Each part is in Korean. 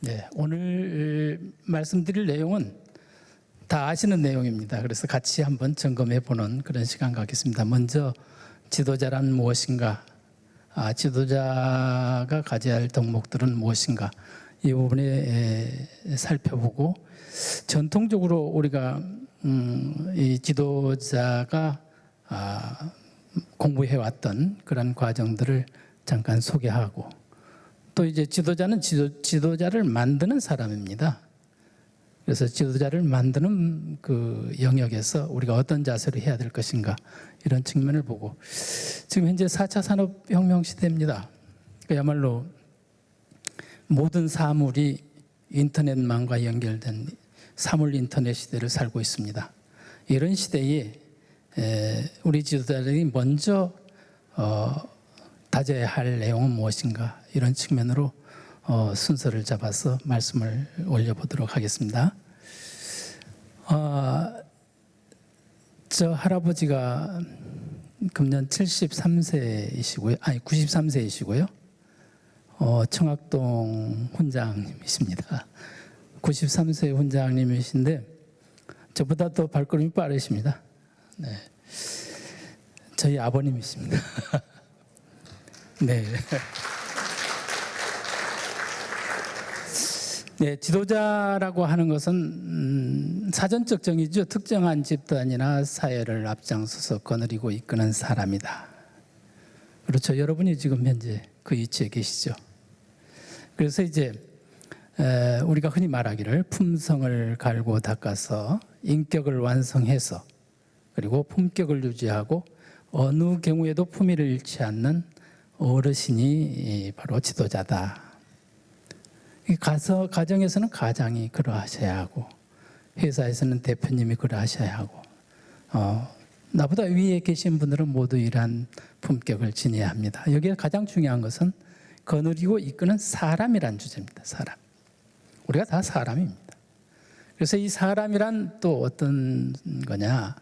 네, 오늘 말씀드릴 내용은 다 아시는 내용입니다. 그래서 같이 한번 점검해 보는 그런 시간 갖겠습니다. 먼저 지도자란 무엇인가, 지도자가 가져야 할 덕목들은 무엇인가, 이 부분에 살펴보고, 전통적으로 우리가 이 지도자가 공부해왔던 그런 과정들을 잠깐 소개하고, 또 이제 지도자는 지도자를 만드는 사람입니다. 그래서 지도자를 만드는 그 영역에서 우리가 어떤 자세로 해야 될 것인가, 이런 측면을 보고, 지금 현재 4차 산업혁명 시대입니다. 그야말로 모든 사물이 인터넷망과 연결된 사물 인터넷 시대를 살고 있습니다. 이런 시대에 우리 지도자들이 먼저 다져야 할 내용은 무엇인가, 이런 측면으로 순서를 잡아서 말씀을 올려보도록 하겠습니다. 저 할아버지가 금년 73세이시고요, 93세이시고요. 청학동 훈장님이십니다. 93세 훈장님이신데 저보다 더 발걸음이 빠르십니다. 네, 저희 아버님이십니다. 네. 네, 지도자라고 하는 것은 사전적 정의죠. 특정한 집단이나 사회를 앞장서서 거느리고 이끄는 사람이다. 그렇죠. 여러분이 지금 현재 그 위치에 계시죠. 그래서 이제 우리가 흔히 말하기를 품성을 갈고 닦아서 인격을 완성해서, 그리고 품격을 유지하고 어느 경우에도 품위를 잃지 않는 어르신이 바로 지도자다. 가정에서는 가장이 그러하셔야 하고, 회사에서는 대표님이 그러하셔야 하고, 나보다 위에 계신 분들은 모두 이러한 품격을 지녀야 합니다. 여기에 가장 중요한 것은 거느리고 이끄는 사람이란 주제입니다. 사람. 우리가 다 사람입니다. 그래서 이 사람이란 또 어떤 거냐?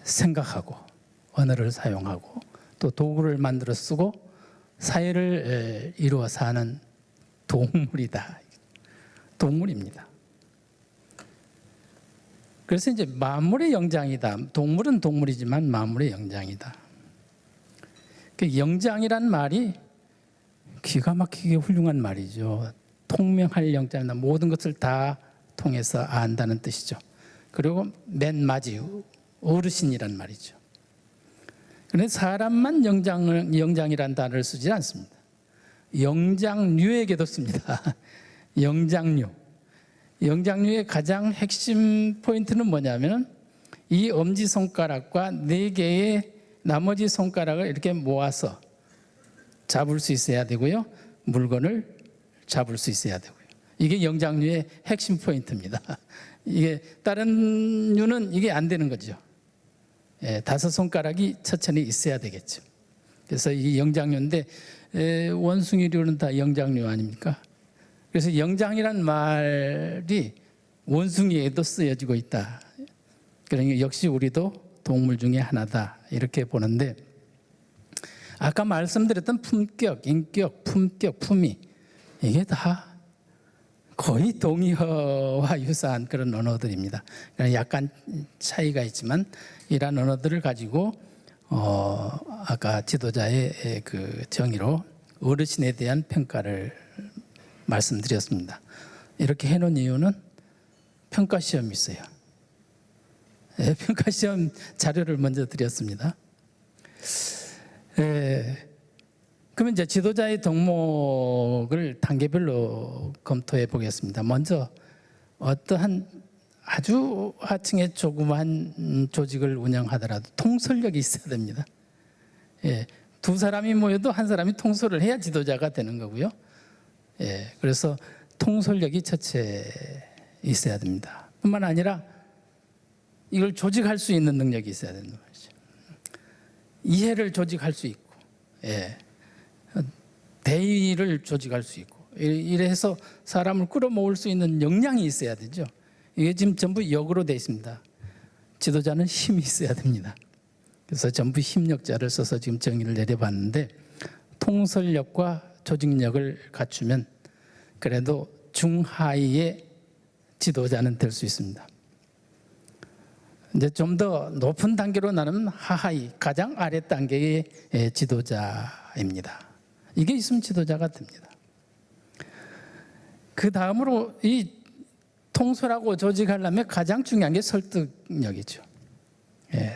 생각하고 언어를 사용하고 또 도구를 만들어 쓰고 사회를 이루어 사는 동물이다. 동물입니다. 그래서 이제 만물의 영장이다. 동물은 동물이지만 만물의 영장이다. 그 영장이란 말이 기가 막히게 훌륭한 말이죠. 통명할 영장이다. 모든 것을 다 통해서 안다는 뜻이죠. 그리고 맨 마지 어르신이란 말이죠. 그런데 사람만 영장이라는 단어를 쓰지 않습니다. 영장류에게도 씁니다. 영장류. 영장류의 가장 핵심 포인트는 뭐냐면 이 엄지손가락과 4개의 나머지 손가락을 이렇게 모아서 잡을 수 있어야 되고요. 물건을 잡을 수 있어야 되고요. 이게 영장류의 핵심 포인트입니다. 이게 다른 류는 이게 안 되는 거죠. 5손가락이 천천히 있어야 되겠죠. 그래서 이 영장류인데 원숭이류는 다 영장류 아닙니까? 그래서 영장이란 말이 원숭이에도 쓰여지고 있다. 그러니까 역시 우리도 동물 중에 하나다, 이렇게 보는데, 아까 말씀드렸던 품격, 인격, 품격, 품위, 이게 다 거의 동의어와 유사한 그런 언어들입니다. 그러니까 약간 차이가 있지만 이러한 언어들을 가지고 아까 지도자의 그 정의로 어르신에 대한 평가를 말씀드렸습니다. 이렇게 해놓은 이유는 평가시험이 있어요. 평가시험 자료를 먼저 드렸습니다. 그러면 이제 지도자의 덕목을 단계별로 검토해 보겠습니다. 먼저 어떠한 아주 하층의 조그만 조직을 운영하더라도 통솔력이 있어야 됩니다. 2사람이 모여도 한 사람이 통솔을 해야 지도자가 되는 거고요. 그래서 통솔력이 첫째 있어야 됩니다. 뿐만 아니라 이걸 조직할 수 있는 능력이 있어야 된다 말이죠. 이해를 조직할 수 있고, 대의를 조직할 수 있고, 이래서 사람을 끌어모을 수 있는 역량이 있어야 되죠. 이게 지금 전부 역으로 되어 있습니다. 지도자는 힘이 있어야 됩니다. 그래서 전부 힘력자를 써서 지금 정의를 내려봤는데, 통솔력과 조직력을 갖추면 그래도 중하위의 지도자는 될 수 있습니다. 이제 좀 더 높은 단계로 나누면 하하위, 가장 아래 단계의 지도자입니다. 이게 있으면 지도자가 됩니다. 그 다음으로 이 통솔하고 조직하려면 가장 중요한 게 설득력이죠.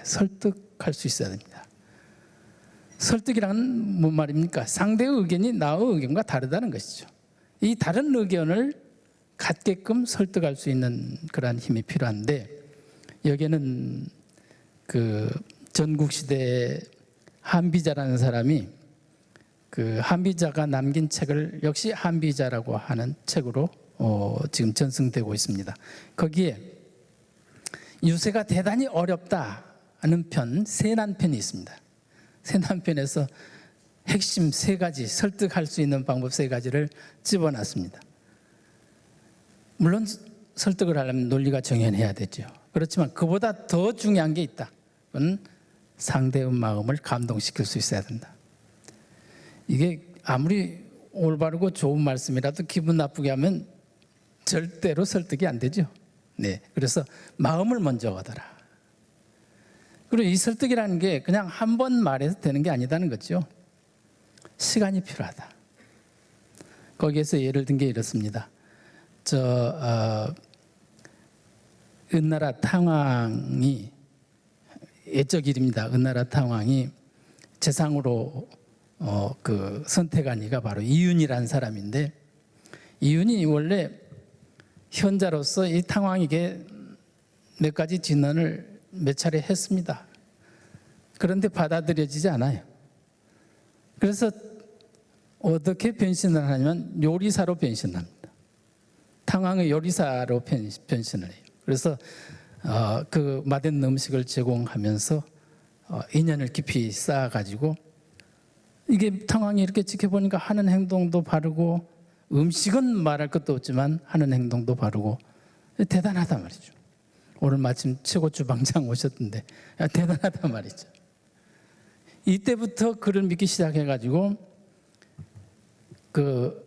설득할 수 있어야 됩니다. 설득이란 뭔 말입니까? 상대의 의견이 나의 의견과 다르다는 것이죠. 이 다른 의견을 갖게끔 설득할 수 있는 그러한 힘이 필요한데, 여기에는 그 전국시대 한비자라는 사람이 그 한비자가 남긴 책을 역시 한비자라고 하는 책으로 지금 전승되고 있습니다. 거기에 유세가 대단히 어렵다는 편, 세난편이 있습니다. 세난편에서 핵심 3가지, 설득할 수 있는 방법 3가지를 집어놨습니다. 물론 설득을 하려면 논리가 정연해야 되죠. 그렇지만 그보다 더 중요한 게 있다. 그건 상대의 마음을 감동시킬 수 있어야 된다. 이게 아무리 올바르고 좋은 말씀이라도 기분 나쁘게 하면 절대로 설득이 안 되죠. 그래서 마음을 먼저 얻어라. 그리고 이 설득이라는 게 그냥 한 번 말해서 되는 게 아니다는 거죠. 시간이 필요하다. 거기에서 예를 든 게 이렇습니다. 은나라 탕왕이, 옛적 일입니다. 은나라 탕왕이 재상으로 선택한 이가 바로 이윤이라는 사람인데, 이윤이 원래 현자로서 이 탕왕에게 몇 가지 진언을 몇 차례 했습니다. 그런데 받아들여지지 않아요. 그래서 어떻게 변신을 하냐면 요리사로 변신합니다. 탕왕의 요리사로 변신을 해요. 그래서 그 맛있는 음식을 제공하면서 인연을 깊이 쌓아가지고, 이게 탕왕이 이렇게 지켜보니까 하는 행동도 바르고 음식은 말할 것도 없지만 하는 행동도 바르고 대단하단 말이죠. 오늘 마침 최고 주방장 오셨던데 대단하단 말이죠. 이때부터 그를 믿기 시작해가지고 그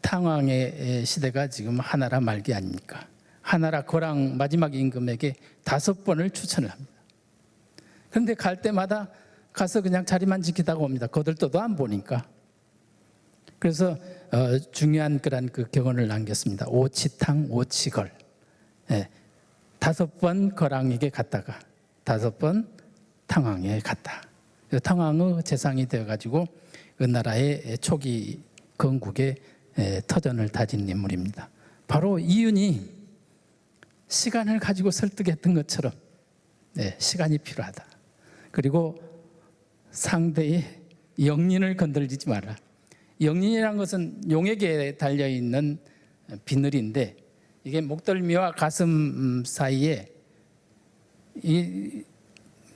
탕왕의 시대가 지금 하나라 말기 아닙니까? 하나라 거랑 마지막 임금에게 5번을 추천을 합니다. 그런데 갈 때마다 가서 그냥 자리만 지키다가 옵니다. 거들떠도 안 보니까. 그래서 중요한 그런 그 격언을 남겼습니다. 오치탕 오치걸. 5번 거랑에게 갔다가 5번 탕왕에 갔다. 탕왕의 재상이 되어가지고 은나라의 초기 건국의 터전을 다진 인물입니다. 바로 이윤이 시간을 가지고 설득했던 것처럼 시간이 필요하다. 그리고 상대의 영린을 건들리지 마라. 영린이라는 것은 용에게 달려있는 비늘인데, 이게 목덜미와 가슴 사이에 이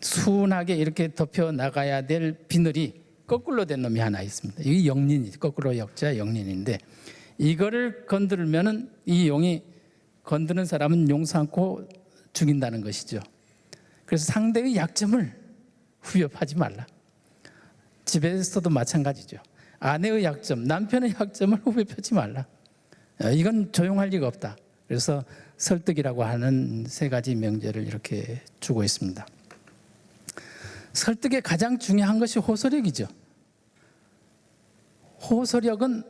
순하게 이렇게 덮여 나가야 될 비늘이 거꾸로 된 놈이 하나 있습니다. 이게 영린이, 거꾸로 역자 영린인데, 이거를 건드리면은 이 용이 건드는 사람은 용 삼고 죽인다는 것이죠. 그래서 상대의 약점을 후벼파지 말라. 집에서도 마찬가지죠. 아내의 약점, 남편의 약점을 후벼파지 말라. 이건 조용할 리가 없다. 그래서 설득이라고 하는 3가지 명제를 이렇게 주고 있습니다. 설득의 가장 중요한 것이 호소력이죠. 호소력은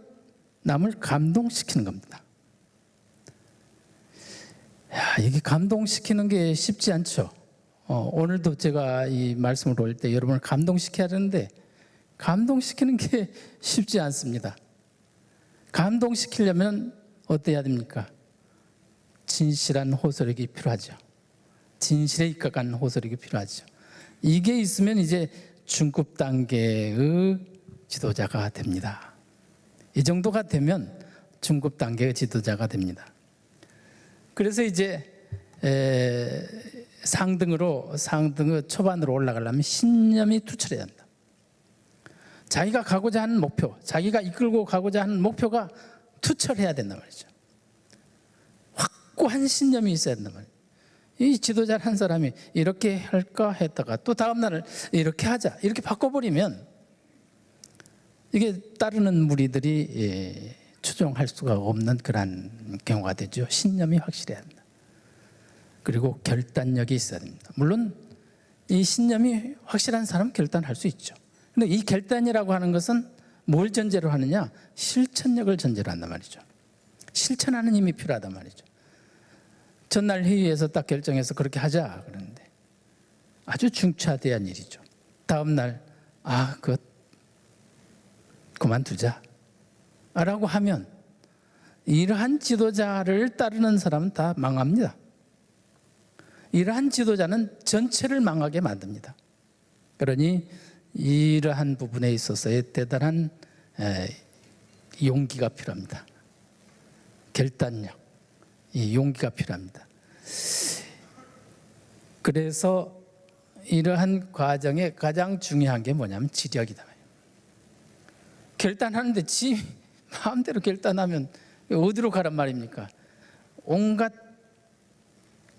남을 감동시키는 겁니다. 이게 감동시키는 게 쉽지 않죠. 오늘도 제가 이 말씀을 올 때 여러분을 감동시켜야 하는데 감동시키는 게 쉽지 않습니다. 감동시키려면 어때야 됩니까? 진실한 호소력이 필요하죠. 진실에 입각한 호소력이 필요하죠. 이게 있으면 이제 중급 단계의 지도자가 됩니다. 이 정도가 되면 중급 단계의 지도자가 됩니다. 그래서 이제 상등의 초반으로 올라가려면 신념이 투철해야 한다. 자기가 가고자 하는 목표, 자기가 이끌고 가고자 하는 목표가 투철해야 된단 말이죠. 확고한 신념이 있어야 된단 말이에요. 이 지도자를 한 사람이 이렇게 할까 했다가 또 다음 날을 이렇게 하자 이렇게 바꿔버리면 이게 따르는 무리들이 수정할 수가 없는 그런 경우가 되죠. 신념이 확실해야 합니다. 그리고 결단력이 있어야 됩니다. 물론 이 신념이 확실한 사람은 결단할 수 있죠. 근데 이 결단이라고 하는 것은 뭘 전제로 하느냐? 실천력을 전제로 한단 말이죠. 실천하는 힘이 필요하단 말이죠. 전날 회의에서 딱 결정해서 그렇게 하자 그러는데 아주 중차대한 일이죠. 다음 날 그것 그만두자 라고 하면 이러한 지도자를 따르는 사람은 다 망합니다. 이러한 지도자는 전체를 망하게 만듭니다. 그러니 이러한 부분에 있어서의 대단한 용기가 필요합니다. 결단력, 이 용기가 필요합니다. 그래서 이러한 과정에 가장 중요한 게 뭐냐면 지력이다. 결단하는데 지 마음대로 결단하면 어디로 가란 말입니까? 온갖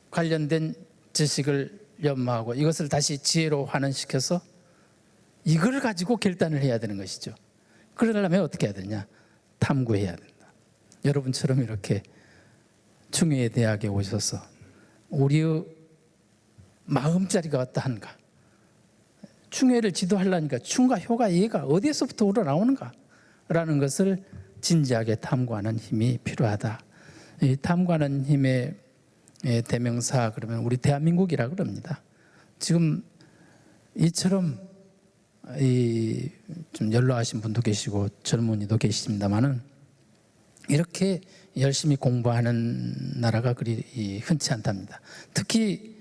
관련된 지식을 연마하고 이것을 다시 지혜로 환원시켜서 이걸 가지고 결단을 해야 되는 것이죠. 그러려면 어떻게 해야 되냐? 탐구해야 된다. 여러분처럼 이렇게 충의의 대학에 오셔서 우리의 마음자리가 어떠한가, 충의를 지도하려니까 충과 효가 예가 어디에서부터 우러나오는가 라는 것을 진지하게 탐구하는 힘이 필요하다. 이 탐구하는 힘의 대명사 그러면 우리 대한민국이라 그럽니다. 지금 이처럼 좀 연로하신 분도 계시고 젊은이도 계십니다만은 이렇게 열심히 공부하는 나라가 그리 흔치 않답니다. 특히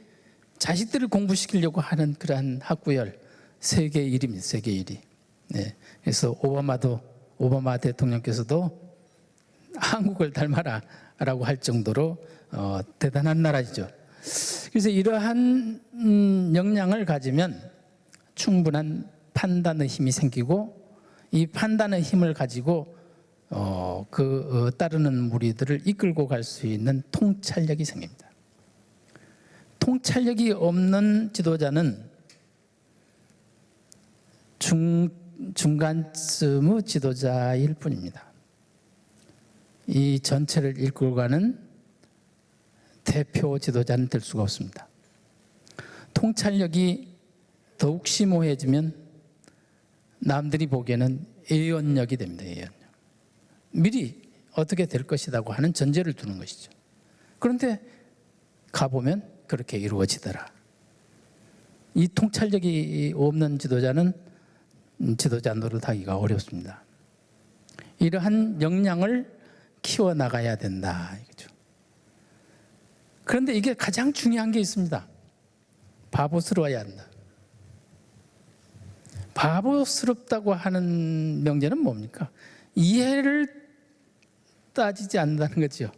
자식들을 공부시키려고 하는 그러한 학구열 세계 1위입니다. 세계 1위. 네. 그래서 오바마 대통령께서도 한국을 닮아라라고 할 정도로 대단한 나라죠. 그래서 이러한 역량을 가지면 충분한 판단의 힘이 생기고 이 판단의 힘을 가지고 따르는 무리들을 이끌고 갈 수 있는 통찰력이 생깁니다. 통찰력이 없는 지도자는 중간쯤의 지도자일 뿐입니다. 이 전체를 이끌고 가는 대표 지도자는 될 수가 없습니다. 통찰력이 더욱 심오해지면 남들이 보기에는 예언력이 됩니다. 예언력. 미리 어떻게 될 것이라고 하는 전제를 두는 것이죠. 그런데 가보면 그렇게 이루어지더라. 이 통찰력이 없는 지도자는 지도자 노릇하기가 어렵습니다. 이러한 역량을 키워나가야 된다. 이거죠. 그런데 이게 가장 중요한 게 있습니다. 바보스러워야 한다. 바보스럽다고 하는 명제는 뭡니까? 이해를 따지지 않는다는 거죠.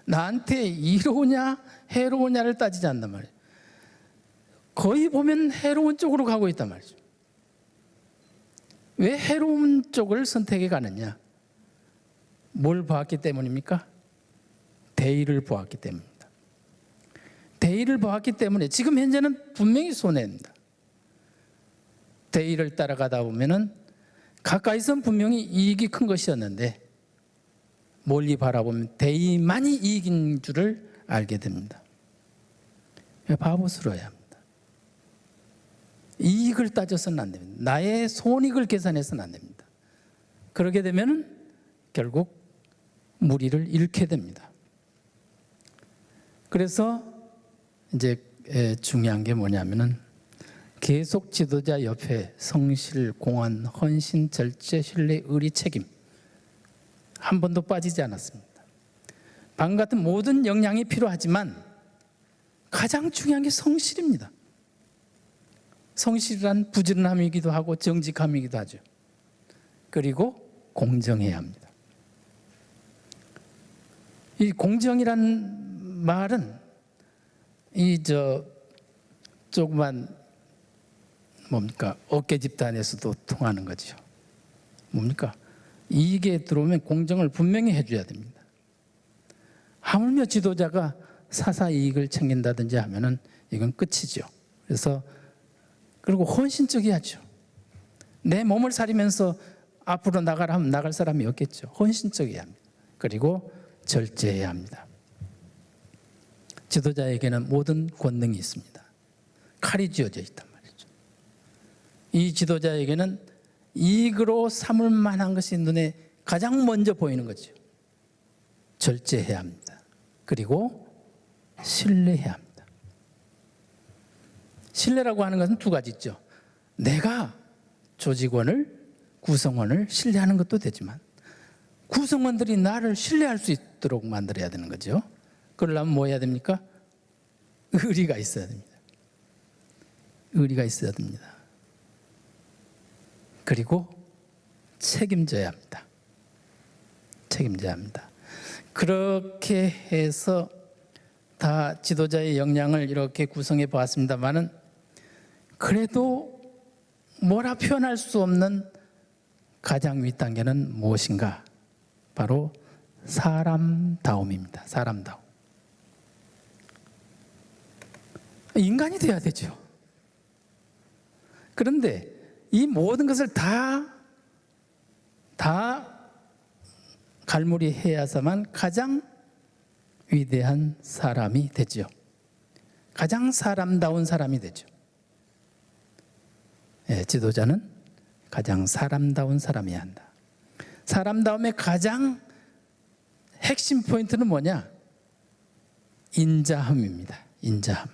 나한테 이로우냐 해로우냐를 따지지 않는단 말이에요. 거의 보면 해로운 쪽으로 가고 있단 말이죠. 왜 해로운 쪽을 선택해 가느냐? 뭘 보았기 때문입니까? 대의를 보았기 때문입니다. 대의를 보았기 때문에 지금 현재는 분명히 손해입니다. 대의를 따라가다 보면은 가까이선 분명히 이익이 큰 것이었는데 멀리 바라보면 대의만이 이익인 줄을 알게 됩니다. 바보스러워야 합니다. 이익을 따져서는 안 됩니다. 나의 손익을 계산해서는 안 됩니다. 그러게 되면 결국 무리를 잃게 됩니다. 그래서 이제 중요한 게 뭐냐면은 계속 지도자 옆에 성실, 공헌, 헌신, 절제, 신뢰, 의리, 책임 한 번도 빠지지 않았습니다. 방금 같은 모든 역량이 필요하지만 가장 중요한 게 성실입니다. 성실한 부지런함이기도 하고 정직함이기도 하죠. 그리고 공정해야 합니다. 이 공정이란 말은 조그만 뭡니까? 어깨 집단에서도 통하는 거죠. 뭡니까? 이익에 들어오면 공정을 분명히 해줘야 됩니다. 하물며 지도자가 사사 이익을 챙긴다든지 하면은 이건 끝이죠. 그래서 그리고 헌신적이야죠. 내 몸을 사리면서 앞으로 나가라 하면 나갈 사람이 없겠죠. 헌신적이야 합니다. 그리고 절제해야 합니다. 지도자에게는 모든 권능이 있습니다. 칼이 쥐어져 있단 말이죠. 이 지도자에게는 이익으로 삼을 만한 것이 눈에 가장 먼저 보이는 거죠. 절제해야 합니다. 그리고 신뢰해야 합니다. 신뢰라고 하는 것은 두 가지 있죠. 내가 조직원을, 구성원을 신뢰하는 것도 되지만 구성원들이 나를 신뢰할 수 있도록 만들어야 되는 거죠. 그러려면 뭐 해야 됩니까? 의리가 있어야 됩니다. 의리가 있어야 됩니다. 그리고 책임져야 합니다. 책임져야 합니다. 그렇게 해서 다 지도자의 역량을 이렇게 구성해 보았습니다만은 그래도 뭐라 표현할 수 없는 가장 윗단계는 무엇인가? 바로 사람다움입니다. 사람다움. 인간이 돼야 되죠. 그런데 이 모든 것을 다 갈무리해야만 가장 위대한 사람이 되죠. 가장 사람다운 사람이 되죠. 지도자는 가장 사람다운 사람이어야 한다. 사람다움의 가장 핵심 포인트는 뭐냐? 인자함입니다. 인자함.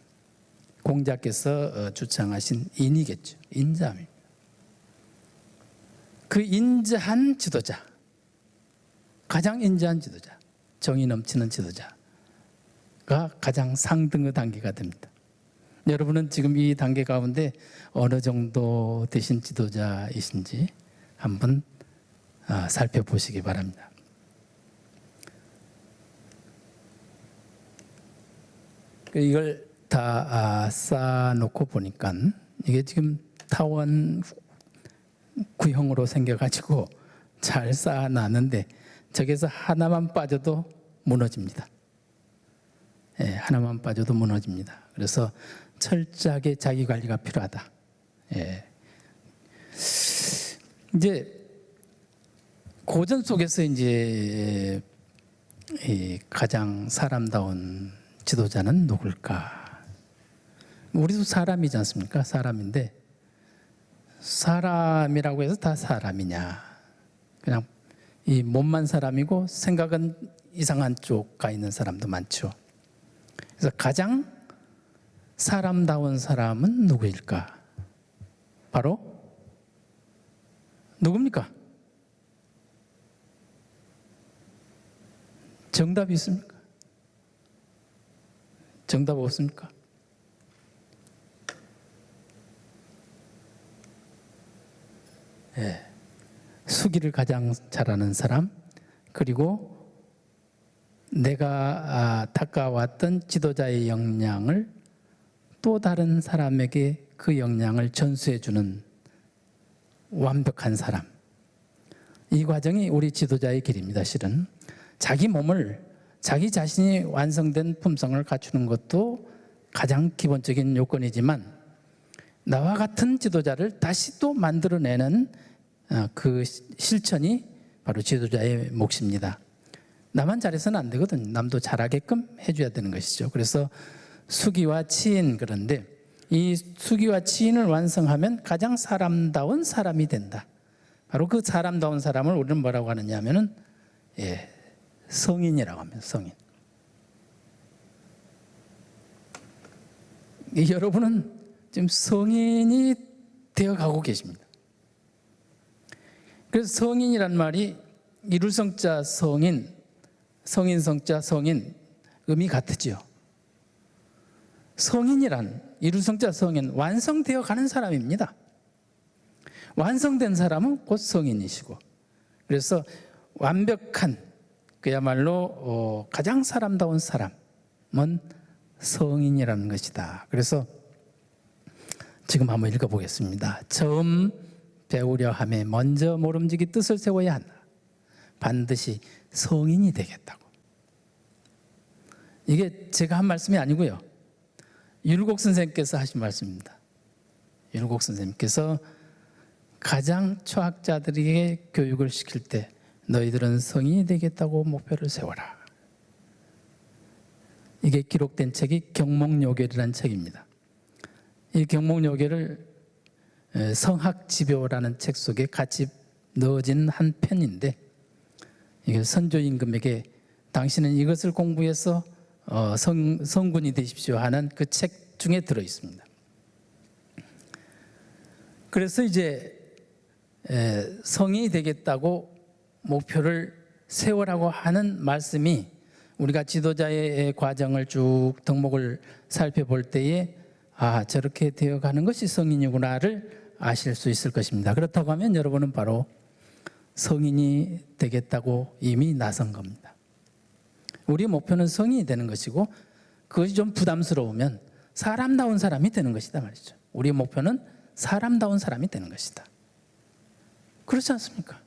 공자께서 주창하신 인이겠죠. 인자함입니다. 그 인자한 지도자, 가장 인자한 지도자, 정이 넘치는 지도자가 가장 상등의 단계가 됩니다. 여러분은 지금 이 단계 가운데 어느 정도 되신 지도자이신지 한번 살펴보시기 바랍니다. 이걸 다 쌓아놓고 보니까 이게 지금 타원 구형으로 생겨가지고 잘 쌓아놨는데 저기서 하나만 빠져도 무너집니다. 하나만 빠져도 무너집니다. 그래서 철저하게 자기 관리가 필요하다. 이제 고전 속에서 이제 가장 사람다운 지도자는 누굴까? 우리도 사람이지 않습니까? 사람인데 사람이라고 해서 다 사람이냐? 그냥 이 몸만 사람이고 생각은 이상한 쪽 가 있는 사람도 많죠. 그래서 가장 사람다운 사람은 누구일까? 바로 누굽니까? 정답이 있습니까? 정답 없습니까? 수기를 가장 잘하는 사람, 그리고 내가 닦아왔던 지도자의 역량을 또 다른 사람에게 그 역량을 전수해주는 완벽한 사람. 이 과정이 우리 지도자의 길입니다. 실은 자기 몸을, 자기 자신이 완성된 품성을 갖추는 것도 가장 기본적인 요건이지만 나와 같은 지도자를 다시 또 만들어내는 그 실천이 바로 지도자의 몫입니다. 나만 잘해서는 안 되거든요. 남도 잘하게끔 해줘야 되는 것이죠. 그래서 수기와 치인, 그런데 이 수기와 치인을 완성하면 가장 사람다운 사람이 된다. 바로 그 사람다운 사람을 우리는 뭐라고 하느냐 하면은 성인이라고 합니다. 성인. 여러분은 지금 성인이 되어가고 계십니다. 그래서 성인이란 말이 이룰성자 성인, 성인성자 성인, 의미 같으죠. 성인이란 이룰성자 성인, 완성되어 가는 사람입니다. 완성된 사람은 곧 성인이시고, 그래서 완벽한, 그야말로 가장 사람다운 사람은 성인이라는 것이다. 그래서 지금 한번 읽어보겠습니다. 처음 배우려 함에 먼저 모름지기 뜻을 세워야 한다. 반드시 성인이 되겠다고. 이게 제가 한 말씀이 아니고요. 율곡 선생님께서 하신 말씀입니다. 율곡 선생님께서 가장 초학자들에게 교육을 시킬 때 너희들은 성인이 되겠다고 목표를 세워라. 이게 기록된 책이 경목요괴라는 책입니다. 이 경목요괴를 성학지묘라는 책 속에 같이 넣어진 한 편인데, 이게 선조 임금에게 당신은 이것을 공부해서 성군이 되십시오 하는 그 책 중에 들어 있습니다. 그래서 이제 성인이 되겠다고 목표를 세우라고 하는 말씀이 우리가 지도자의 과정을 쭉 덕목을 살펴볼 때에 저렇게 되어가는 것이 성인이구나를 아실 수 있을 것입니다. 그렇다고 하면 여러분은 바로 성인이 되겠다고 이미 나선 겁니다. 우리 목표는 성인이 되는 것이고, 그것이 좀 부담스러우면 사람다운 사람이 되는 것이다 말이죠. 우리 목표는 사람다운 사람이 되는 것이다. 그렇지 않습니까?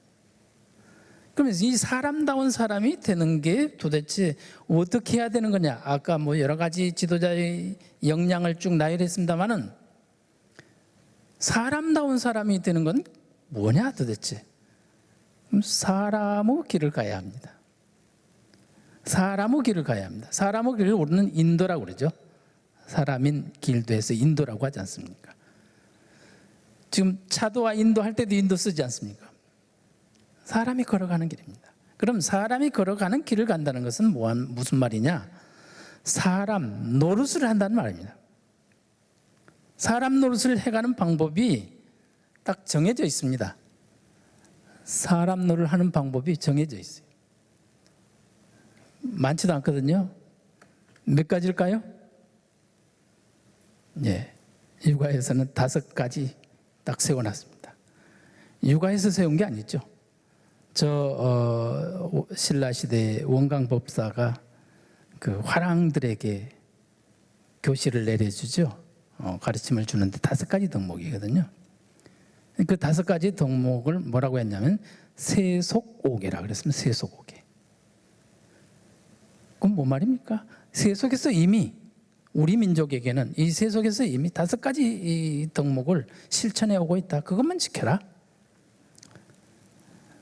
그러면 이 사람다운 사람이 되는 게 도대체 어떻게 해야 되는 거냐? 아까 여러 가지 지도자의 역량을 쭉 나열했습니다만은, 사람다운 사람이 되는 건 뭐냐 도대체? 사람의 길을 가야 합니다. 사람의 길을 가야 합니다. 사람의 길을 우리는 인도라고 그러죠. 사람인 길도 해서 인도라고 하지 않습니까? 지금 차도와 인도할 때도 인도 쓰지 않습니까? 사람이 걸어가는 길입니다. 그럼 사람이 걸어가는 길을 간다는 것은 무슨 말이냐? 사람 노릇을 한다는 말입니다. 사람 노릇을 해가는 방법이 딱 정해져 있습니다. 사람 노릇을 하는 방법이 정해져 있어요. 많지도 않거든요. 몇 가지일까요? 육아에서는 5가지 딱 세워놨습니다. 육아에서 세운 게 아니죠. 신라시대 원광법사가 그 화랑들에게 교시를 내려주죠. 가르침을 주는데 5가지 덕목이거든요. 그 5가지 덕목을 뭐라고 했냐면 세속오계라 그랬습니다. 세속오계. 그럼 뭐 말입니까? 세속에서 이미 우리 민족에게는 이 세속에서 이미 5가지 이 덕목을 실천해 오고 있다. 그것만 지켜라.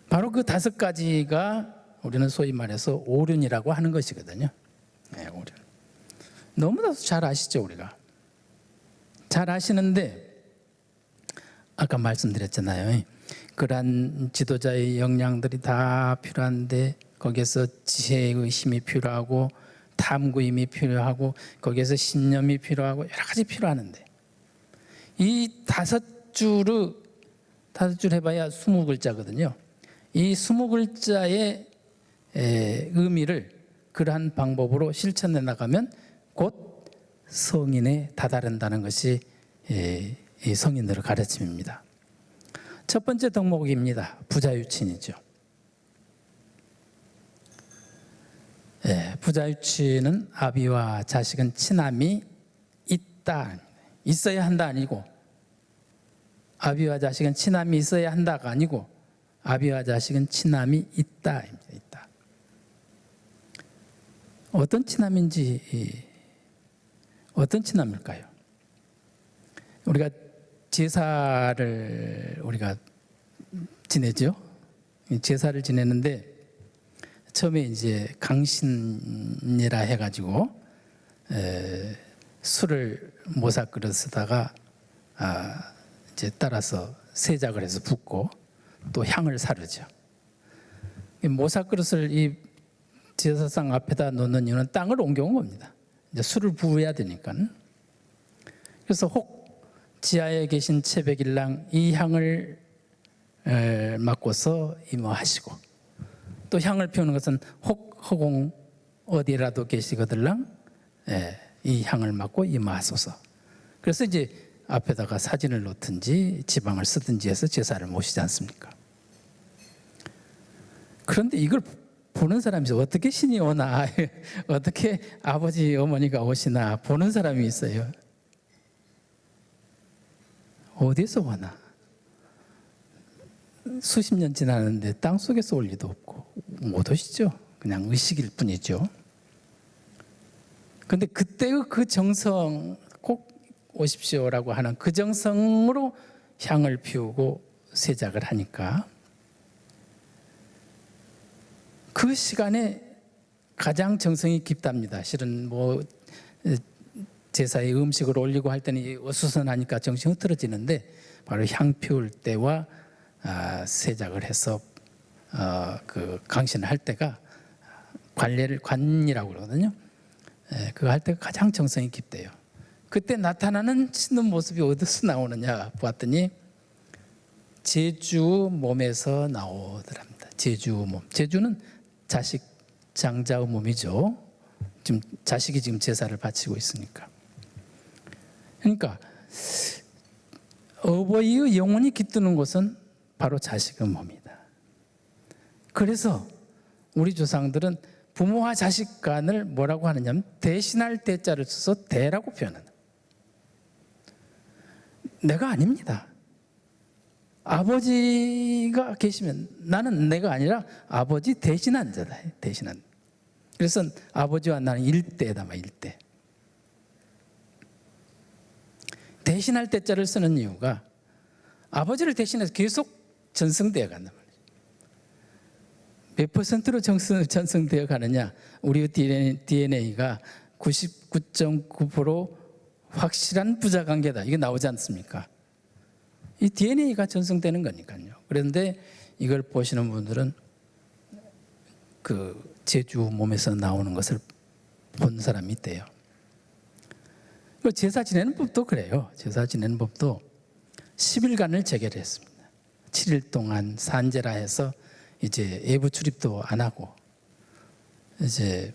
바로 그 5가지가 우리는 소위 말해서 오륜이라고 하는 것이거든요. 오륜. 너무나도 잘 아시죠, 우리가. 잘 아시는데 아까 말씀드렸잖아요. 그러한 지도자의 역량들이 다 필요한데 거기에서 지혜의 힘이 필요하고 탐구의 힘이 필요하고 거기에서 신념이 필요하고 여러 가지 필요하는데, 이 5줄 해봐야 20글자거든요. 이 20글자의 의미를 그러한 방법으로 실천해 나가면 곧 성인에 다다른다는 것이 이 성인들의 가르침입니다. 첫 번째 덕목입니다. 부자유친이죠. 부자유친은 아비와 자식은 친함이 있다, 있어야 한다 아니고, 아비와 자식은 친함이 있어야 한다가 아니고 아비와 자식은 친함이 있다. 어떤 친함인지, 어떤 친함일까요? 우리가 제사를 우리가 지내죠. 제사를 지내는데 처음에 이제 강신이라 해가지고 술을 모사 그릇에다가 이제 따라서 세작을 해서 붓고 또 향을 사르죠. 모사 그릇을 이 제사상 앞에다 놓는 이유는 땅을 옮겨온 겁니다. 이제 술을 부어야 되니까. 그래서 혹 지하에 계신 채백일랑 이 향을 맡고서 임하시고, 또 향을 피우는 것은 혹 허공 어디라도 계시거들랑 이 향을 맡고 임하소서. 그래서 이제 앞에다가 사진을 놓든지 지방을 쓰든지 해서 제사를 모시지 않습니까? 그런데 이걸 보는 사람이 어떻게 신이 오나, 어떻게 아버지 어머니가 오시나 보는 사람이 있어요. 어디서 오나? 수십 년 지나는데 땅속에서 올 리도 없고 못 오시죠. 그냥 의식일 뿐이죠. 그런데 그때의 그 정성, 꼭 오십시오라고 하는 그 정성으로 향을 피우고 세작을 하니까 그 시간에 가장 정성이 깊답니다. 실은 뭐 제사에 음식을 올리고 할 때는 어수선하니까 정신이 흐트러지는데 바로 향 피울 때와 세작을 해서 그 강신을 할 때가 관이라고 그러거든요. 그거 할 때가 가장 정성이 깊대요. 그때 나타나는 신의 모습이 어디서 나오느냐 보았더니 제주 몸에서 나오더랍니다. 제주 몸. 제주는 자식 장자의 몸이죠. 지금 자식이 지금 제사를 바치고 있으니까. 그러니까 어버이의 영혼이 깃드는 곳은 바로 자식의 몸이다. 그래서 우리 조상들은 부모와 자식 간을 뭐라고 하느냐면 대신할 대자를 써서 대라고 표현한다. 내가 아닙니다. 아버지가 계시면 나는 내가 아니라 아버지 대신한 자다. 대신한. 그래서 아버지와 나는 일대다. 일대. 대신할 때자를 쓰는 이유가 아버지를 대신해서 계속 전승되어 간단 말이에요. 몇 퍼센트로 전승되어 가느냐? 우리 DNA가 99.9% 확실한 부자관계다. 이게 나오지 않습니까? 이 DNA가 전승되는 거니까요. 그런데 이걸 보시는 분들은 그 제주 몸에서 나오는 것을 본 사람이 있대요. 제사 지내는 법도 그래요. 제사 지내는 법도 10일간을 제결했습니다. 7일 동안 산제라 해서 이제 예부 출입도 안 하고 이제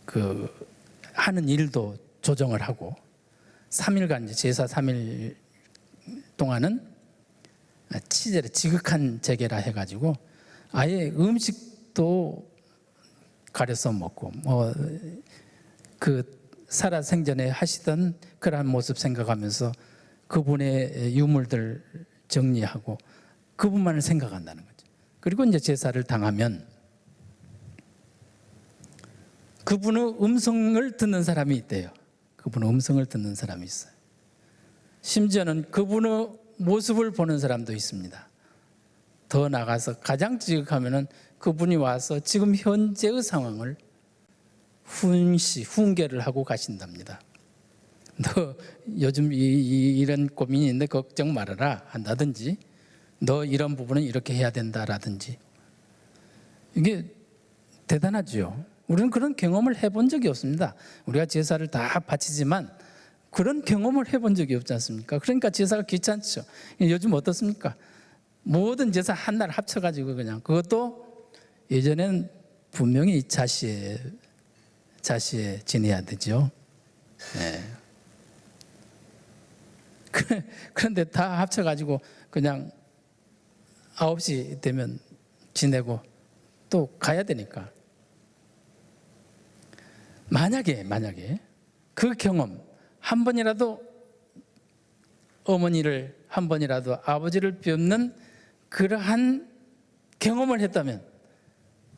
그 하는 일도 조정을 하고 3일간 이제 제사 3일 동안은 치제를 지극한 제계라 해가지고 아예 음식도 가려서 먹고 뭐 그 살아생전에 하시던 그러한 모습 생각하면서 그분의 유물들 정리하고 그분만을 생각한다는 거죠. 그리고 이제 제사를 당하면 그분의 음성을 듣는 사람이 있대요. 그분의 음성을 듣는 사람이 있어요. 심지어는 그분의 모습을 보는 사람도 있습니다. 더 나가서 가장 지극하면은 그분이 와서 지금 현재의 상황을 훈계를 하고 가신답니다. 너 요즘 이런 고민이 있는데 걱정 말아라 한다든지 너 이런 부분은 이렇게 해야 된다라든지 이게 대단하죠. 우리는 그런 경험을 해본 적이 없습니다. 우리가 제사를 다 바치지만 그런 경험을 해본 적이 없지 않습니까? 그러니까 제사가 귀찮죠. 요즘 어떻습니까? 모든 제사 한 날 합쳐가지고 그냥 그것도 예전에는 분명히 자시에 지내야 되죠. 네. 그런데 다 합쳐가지고 그냥 9시 되면 지내고 또 가야 되니까 만약에 그 경험 한 번이라도 어머니를 한 번이라도 아버지를 뵙는 그러한 경험을 했다면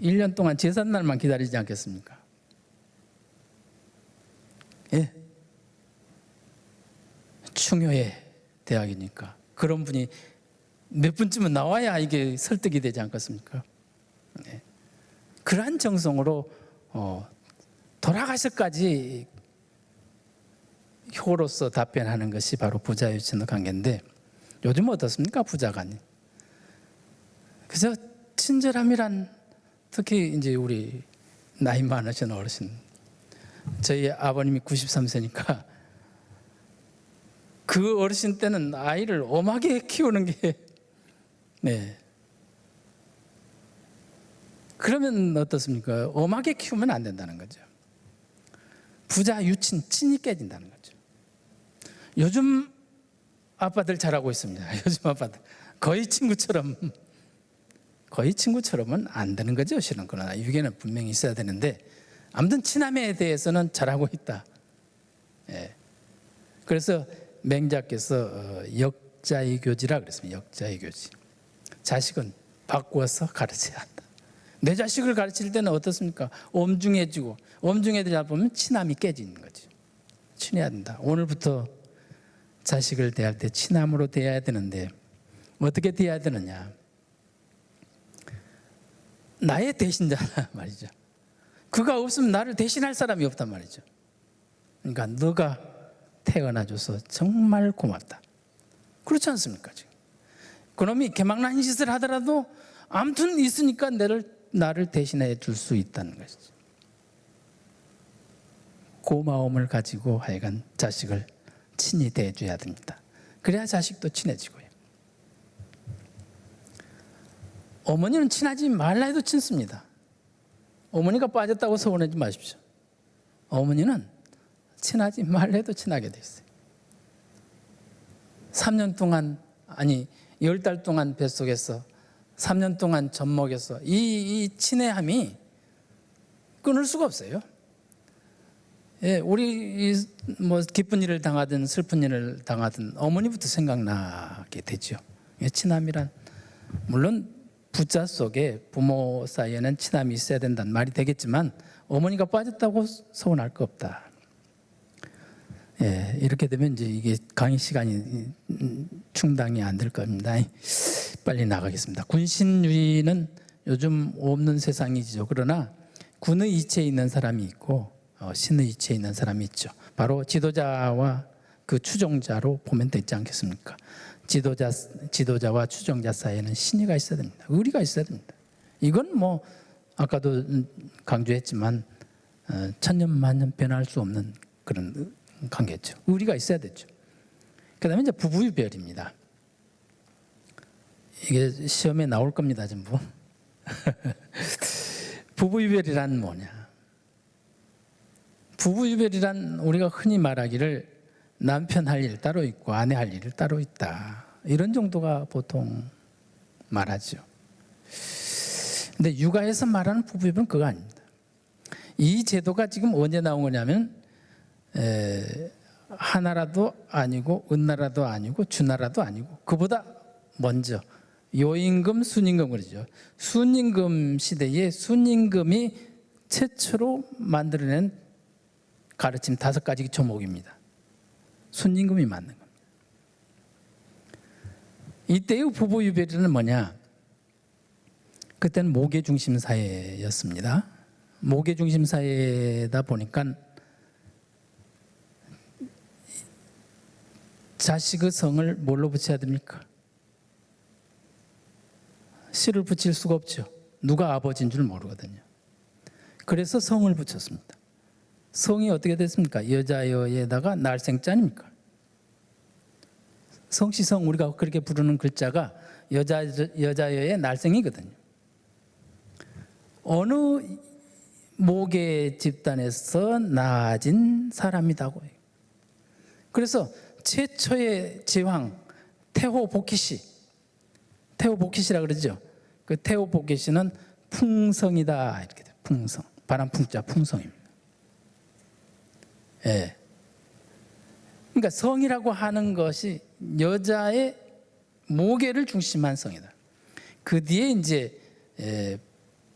1년 동안 제삿날만 기다리지 않겠습니까? 예. 충효의 대학이니까 그런 분이 몇 분쯤은 나와야 이게 설득이 되지 않겠습니까? 네. 그러한 정성으로 돌아가서까지 효로서 답변하는 것이 바로 부자유친의 관계인데 요즘 어떻습니까? 부자간이. 그래서 친절함이란 특히 이제 우리 나이 많으신 어르신 저희 아버님이 93세니까 그 어르신 때는 아이를 엄하게 키우는 게 네. 그러면 어떻습니까? 엄하게 키우면 안 된다는 거죠. 부자 유친 친이 깨진다는 거죠. 요즘 아빠들 잘하고 있습니다. 요즘 아빠들 거의 친구처럼은 안 되는 거죠. 실은 그러나 유괴는 분명히 있어야 되는데 아무튼 친함에 대해서는 잘하고 있다. 예. 그래서 맹자께서 역자의교지라 그랬습니다. 역자의교지. 자식은 바꾸어서 가르쳐야 한다. 내 자식을 가르칠 때는 어떻습니까? 엄중해지고 엄중해지다 보면 친함이 깨지는 거죠. 친해야 된다. 오늘부터 자식을 대할 때 친함으로 대해야 되는데 어떻게 대해야 되느냐? 나의 대신자란 말이죠. 그가 없으면 나를 대신할 사람이 없단 말이죠. 그러니까 너가 태어나줘서 정말 고맙다. 그렇지 않습니까? 지금 그놈이 개망난 짓을 하더라도 아무튼 있으니까 나를 대신해 줄 수 있다는 것이죠. 고마움을 가지고 하여간 자식을 친히 대해줘야 됩니다. 그래야 자식도 친해지고요. 어머니는 친하지 말라 해도 친습니다. 어머니가 빠졌다고 서운하지 마십시오. 어머니는 친하지 말라 해도 친하게 돼 있어요. 3년 동안, 아니 10달 동안 뱃속에서 3년 동안 젖먹여서 이 친애함이 끊을 수가 없어요. 예, 우리 뭐 기쁜 일을 당하든 슬픈 일을 당하든 어머니부터 생각나게 되죠. 친함이란 물론 부자 속에 부모 사이에는 친함이 있어야 된다는 말이 되겠지만 어머니가 빠졌다고 서운할 거 없다. 예, 이렇게 되면 이제 이게 강의 시간이 충당이 안 될 겁니다. 빨리 나가겠습니다. 군신주의는 요즘 없는 세상이죠. 그러나 군의 이체에 있는 사람이 있고 신의 이체에 있는 사람이 있죠. 바로 지도자와 그 추종자로 보면 되지 않겠습니까? 지도자와 추종자 사이에는 신의가 있어야 됩니다. 의리가 있어야 됩니다. 이건 뭐 아까도 강조했지만 천년만년 변할 수 없는 그런 관계죠. 의리가 있어야 되죠. 그다음에 이제 부부유별입니다. 이게 시험에 나올 겁니다, 전부. 부부유별이란 뭐냐? 부부유별이란 우리가 흔히 말하기를 남편 할 일 따로 있고 아내 할 일을 따로 있다. 이런 정도가 보통 말하죠. 근데 육아에서 말하는 부부유별은 그거 아닙니다. 이 제도가 지금 언제 나온 거냐면 하나라도 아니고 은나라도 아니고 주나라도 아니고 그보다 먼저 요임금, 순임금 그러죠. 순임금 시대에 순임금이 최초로 만들어낸 가르침 5가지 조목입니다. 순임금이 맞는 겁니다. 이때의 부부유별은 뭐냐? 그때는 모계중심 사회였습니다. 모계중심 사회다 보니까 자식의 성을 뭘로 붙여야 됩니까? 씨를 붙일 수가 없죠. 누가 아버지인 줄 모르거든요. 그래서 성을 붙였습니다. 성이 어떻게 됐습니까? 여자여에다가 날생자 아닙니까? 성시성 우리가 그렇게 부르는 글자가 여자여의 날생이거든요. 어느 모계 집단에서 낳아진 사람이라고 해요. 그래서 최초의 제왕 태호복희씨, 태호복희씨라 그러죠. 그 태호복희씨는 풍성이다 이렇게 돼요. 풍성, 바람풍자 풍성입니다. 예. 그러니까 성이라고 하는 것이 여자의 모계를 중심한 성이다. 그 뒤에 이제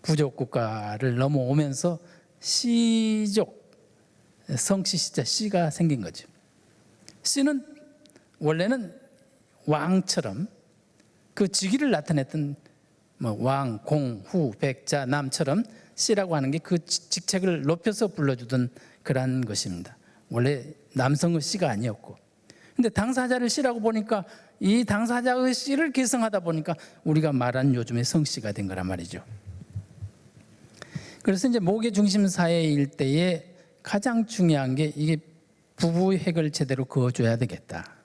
부족 국가를 넘어오면서 씨족, 성씨 시자 씨가 생긴 거죠. 씨는 원래는 왕처럼 그 직위를 나타냈던 뭐 왕, 공, 후, 백, 자, 남처럼 씨라고 하는 게 그 직책을 높여서 불러주던 그런 것입니다. 원래 남성의 씨가 아니었고, 근데 당사자를 씨라고 보니까 이 당사자의 씨를 계승하다 보니까 우리가 말하는 요즘의 성씨가 된 거란 말이죠. 그래서 이제 모계 중심 사회일 때에 가장 중요한 게 이게 부부 핵을 제대로 그어줘야 되겠다.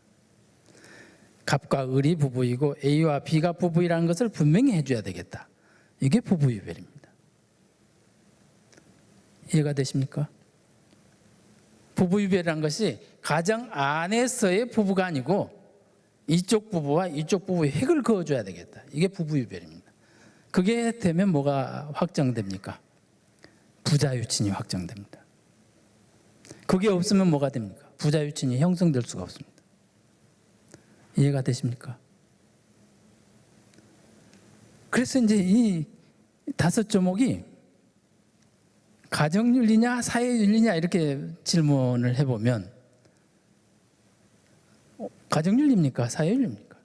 갑과 을이 부부이고 A와 B가 부부이라는 것을 분명히 해줘야 되겠다. 이게 부부유별입니다. 이해가 되십니까? 부부유별이라는 것이 가정 안에서의 부부가 아니고 이쪽 부부와 이쪽 부부의 핵을 그어줘야 되겠다. 이게 부부유별입니다. 그게 되면 뭐가 확정됩니까? 부자유친이 확정됩니다. 그게 없으면 뭐가 됩니까? 부자유친이 형성될 수가 없습니다. 이해가 되십니까? 그래서 이제 이 5조목이 가정윤리냐 사회윤리냐 이렇게 질문을 해보면 가정윤리입니까? 사회윤리입니까?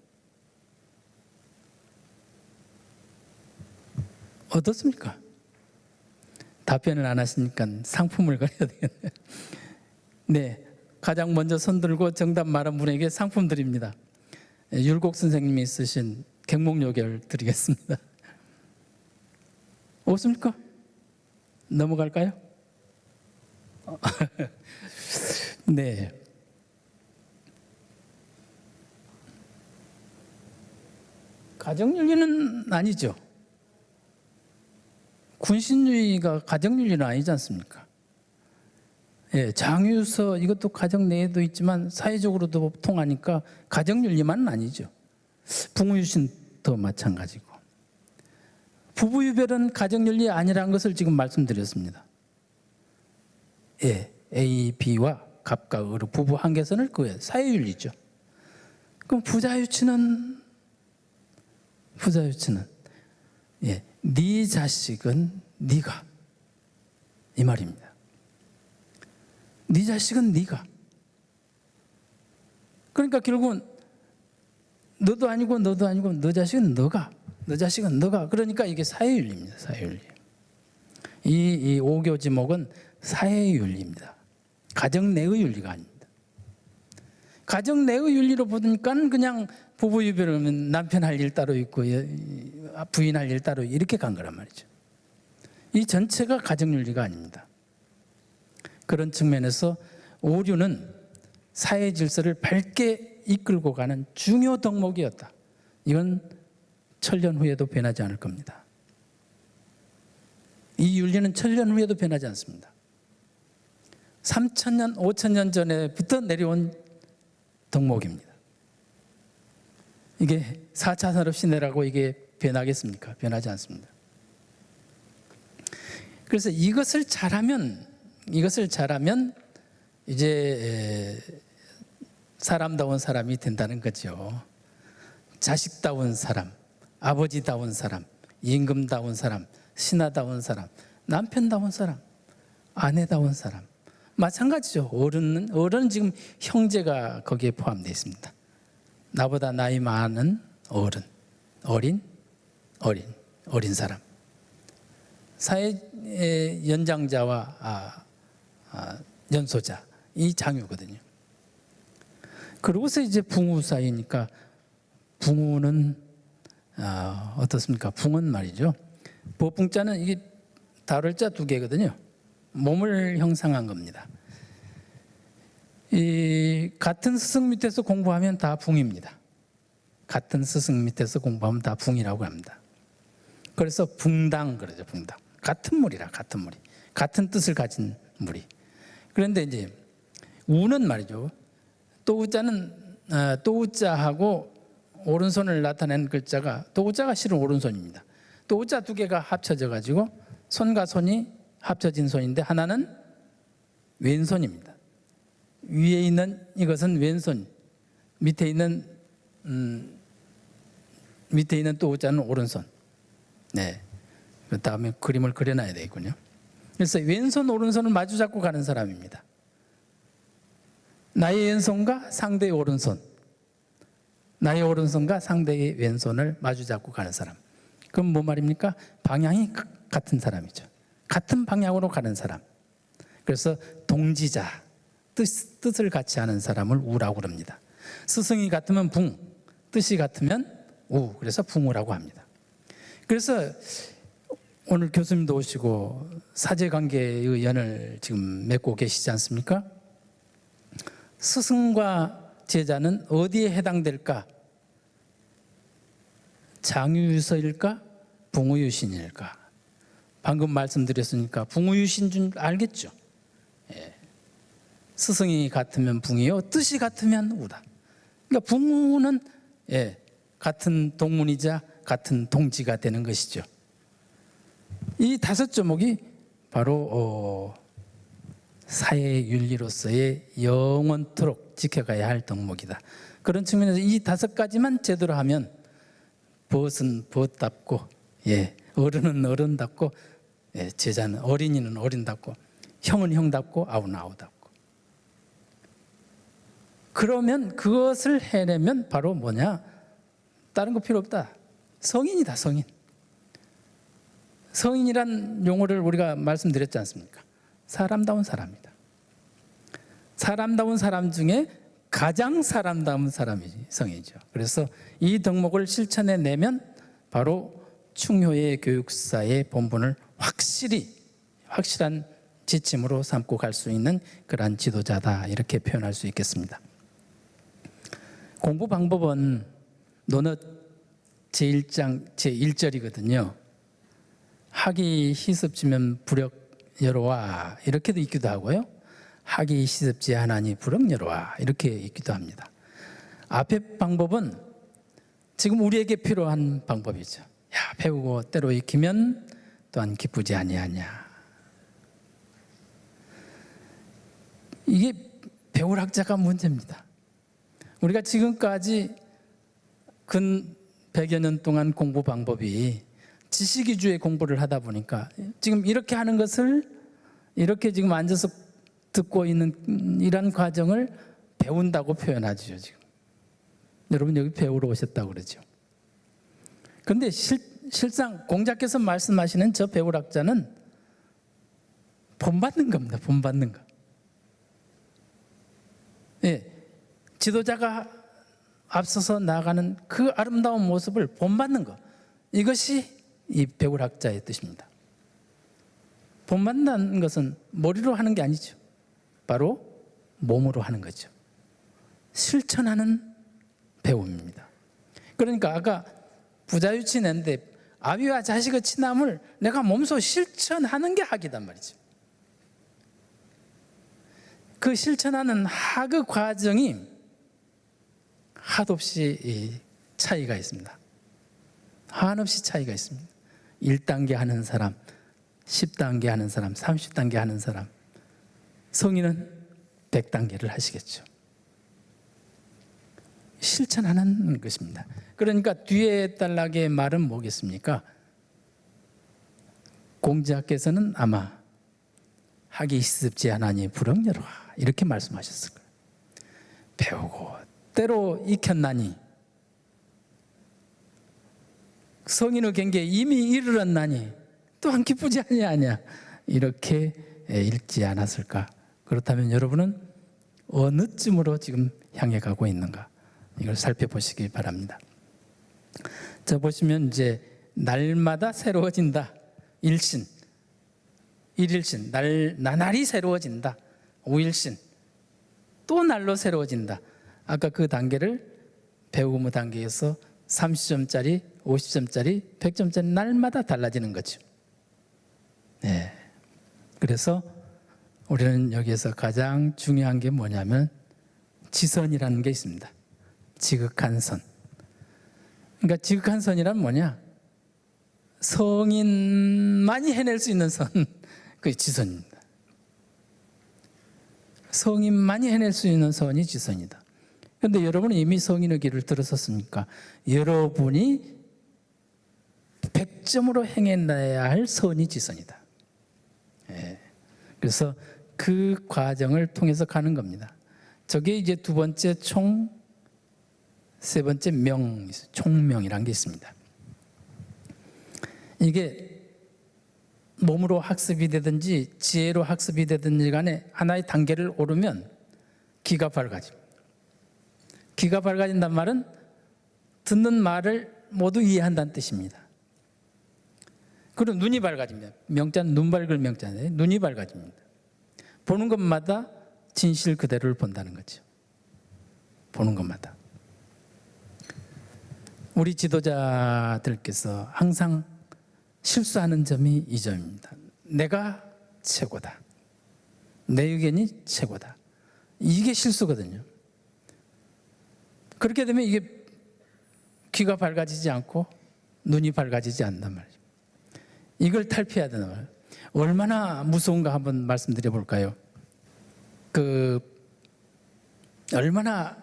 어떻습니까? 답변을 안 하시니까 상품을 거려야 되겠네요. 네, 가장 먼저 손들고 정답 말한 분에게 상품 드립니다. 율곡 선생님이 쓰신 갱목요결 드리겠습니다. 없습니까? 넘어갈까요? 네. 가정윤리는 아니죠. 군신주의가 가정윤리는 아니지 않습니까? 예, 장유서 이것도 가정 내에도 있지만 사회적으로도 통하니까 가정윤리만은 아니죠. 부모유신도 마찬가지고. 부부유별은 가정윤리 아니라는 것을 지금 말씀드렸습니다. 예, A, B와 갑과 을의 부부 한계선을 그어야 사회윤리죠. 그럼 부자유치는 예, 네 자식은 네가 이 말입니다. 네 자식은 네가. 그러니까 결국은 너도 아니고 너도 아니고 너 자식은 너가. 너 자식은 너가. 그러니까 이게 사회윤리입니다. 사회윤리. 이 5교 지목은 사회윤리입니다. 가정 내의 윤리가 아닙니다. 가정 내의 윤리로 보니까 그냥 부부유별하면 남편 할 일 따로 있고 부인 할 일 따로 이렇게 간 거란 말이죠. 이 전체가 가정윤리가 아닙니다. 그런 측면에서 오류는 사회 질서를 밝게 이끌고 가는 중요 덕목이었다. 이건 천년 후에도 변하지 않을 겁니다. 이 윤리는 천년 후에도 변하지 않습니다. 3,000년, 5,000년 전에부터 내려온 덕목입니다. 이게 4차 산업시대라고 이게 변하겠습니까? 변하지 않습니다. 그래서 이것을 잘하면 이제 사람다운 사람이 된다는 거죠. 자식다운 사람, 아버지다운 사람, 임금다운 사람, 신하다운 사람, 남편다운 사람, 아내다운 사람. 마찬가지죠. 어른은 지금 형제가 거기에 포함되어 있습니다. 나보다 나이 많은 어른, 어린 사람. 사회 연장자와 연소자, 이 장유거든요. 그러고서 이제 붕우 사이니까 붕우는 어떻습니까? 붕은 말이죠. 보붕자는 이게 다룰 자 두 개거든요. 몸을 형상한 겁니다. 이 같은 스승 밑에서 공부하면 다 붕입니다. 같은 스승 밑에서 공부하면 다 붕이라고 합니다. 그래서 붕당 그러죠. 붕당. 같은 물이라 같은 물이. 같은 뜻을 가진 물이. 그런데 이제 우는 말이죠. 또우자하고 오른손을 나타내는 글자가 또우자가 실은 오른손입니다. 또우자 두 개가 합쳐져 가지고 손과 손이 합쳐진 손인데 하나는 왼손입니다. 위에 있는 이것은 왼손, 밑에 있는 또우자는 오른손. 네. 그 다음에 그림을 그려놔야 되겠군요. 그래서 왼손 오른손을 마주 잡고 가는 사람입니다. 나의 왼손과 상대의 오른손, 나의 오른손과 상대의 왼손을 마주 잡고 가는 사람. 그럼 뭐 말입니까? 방향이 같은 사람이죠. 같은 방향으로 가는 사람. 그래서 동지자, 뜻을 같이 하는 사람을 우라고 그럽니다. 스승이 같으면 붕, 뜻이 같으면 우, 그래서 붕우라고 합니다. 그래서 오늘 교수님도 오시고 사제관계의 연을 지금 맺고 계시지 않습니까? 스승과 제자는 어디에 해당될까? 장유유서일까? 붕우유신일까? 방금 말씀드렸으니까 붕우유신 줄 알겠죠? 예. 스승이 같으면 붕이요, 뜻이 같으면 우다. 그러니까 붕우는 같은 동문이자 같은 동지가 되는 것이죠. 이 다섯 조목이 바로 사회 윤리로서의 영원토록 지켜가야 할 덕목이다. 그런 측면에서 이 다섯 가지만 제대로 하면 벗은 벗답고, 어른은 어른답고, 제자는 어린이는 어린답고, 형은 형답고, 아우는 아우답고. 그러면 그것을 해내면 바로 뭐냐? 다른 거 필요 없다. 성인이다, 성인. 성인이란 용어를 우리가 말씀드렸지 않습니까? 사람다운 사람이다. 사람다운 사람 중에 가장 사람다운 사람이 성인이죠. 그래서 이 덕목을 실천해내면 바로 충효의 교육사의 본분을 확실한 지침으로 삼고 갈 수 있는 그러한 지도자다, 이렇게 표현할 수 있겠습니다. 공부 방법은 논어 제1장 제1절이거든요. 학이 시습지면 불역여로와, 이렇게도 있기도 하고요. 학이 시습지 하나니 불역여로와, 이렇게 있기도 합니다. 앞에 방법은 지금 우리에게 필요한 방법이죠. 야, 배우고 때로 익히면 또한 기쁘지 아니하냐. 이게 배울 학자가 문제입니다. 우리가 지금까지 근 100여 년 동안 공부 방법이 지식 위주의 공부를 하다 보니까 지금 이렇게 하는 것을, 이렇게 지금 앉아서 듣고 있는 이런 과정을 배운다고 표현하죠. 지금 여러분 여기 배우러 오셨다고 그러죠. 그런데 실상 공자께서 말씀하시는 저 배울 학자는 본받는 겁니다. 본받는 거. 예, 지도자가 앞서서 나아가는 그 아름다운 모습을 본받는 것, 이것이 이 배울 학자의 뜻입니다. 본받는다는 것은 머리로 하는 게 아니죠. 바로 몸으로 하는 거죠. 실천하는 배움입니다. 그러니까 아까 부자유치 낸데 아비와 자식의 친함을 내가 몸소 실천하는 게 학이단 말이죠. 그 실천하는 학의 과정이 한없이 차이가 있습니다. 한없이 차이가 있습니다. 1단계 하는 사람, 10단계 하는 사람, 30단계 하는 사람, 성인은 100단계를 하시겠죠. 실천하는 것입니다. 그러니까 뒤에 단락의 말은 뭐겠습니까? 공자께서는 아마 학이 시습지 하나니 불역여로와, 이렇게 말씀하셨을 거예요. 배우고 때로 익혔나니, 성인의 경계에 이미 이르렀나니 또한 기쁘지 아니하냐, 이렇게 읽지 않았을까? 그렇다면 여러분은 어느 쯤으로 지금 향해 가고 있는가, 이걸 살펴보시기 바랍니다. 자, 보시면 이제 날마다 새로워진다, 일신, 일일신, 나날이 새로워진다, 오일신, 또 날로 새로워진다. 아까 그 단계를 배움의 단계에서 30점짜리, 50점짜리, 100점짜리 날마다 달라지는 거죠. 네. 그래서 우리는 여기에서 가장 중요한 게 뭐냐면 지선이라는 게 있습니다. 지극한 선. 그러니까 지극한 선이란 뭐냐? 성인만이 해낼 수 있는 선, 그게 지선입니다. 성인만이 해낼 수 있는 선이 지선이다. 그런데 여러분은 이미 성인의 길을 들어섰으니까 여러분이 100점으로 행해내야 할 선이 지선이다. 예. 그래서 그 과정을 통해서 가는 겁니다. 저게 이제 두 번째 세 번째 총명이라는 게 있습니다. 이게 몸으로 학습이 되든지 지혜로 학습이 되든지 간에 하나의 단계를 오르면 귀가 밝아집니다. 귀가 밝아진단 말은 듣는 말을 모두 이해한다는 뜻입니다. 그리고 눈이 밝아집니다. 명자는 눈 밝을 명자인데 눈이 밝아집니다. 보는 것마다 진실 그대로를 본다는 거죠. 보는 것마다. 우리 지도자들께서 항상 실수하는 점이 이 점입니다. 내가 최고다. 내 의견이 최고다. 이게 실수거든요. 그렇게 되면 이게 귀가 밝아지지 않고 눈이 밝아지지 않단 말이죠. 이걸 탈피해야 되는 거예요. 얼마나 무서운가 한번 말씀드려 볼까요? 얼마나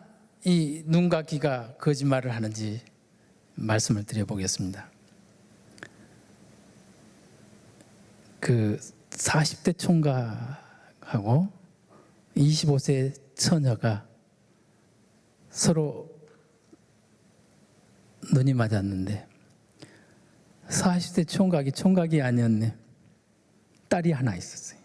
이 눈과 귀가 거짓말을 하는지 말씀을 드려보겠습니다. 40대 총각하고 25세 처녀가 서로 눈이 맞았는데 40대 총각이 아니었네. 딸이 하나 있었어요.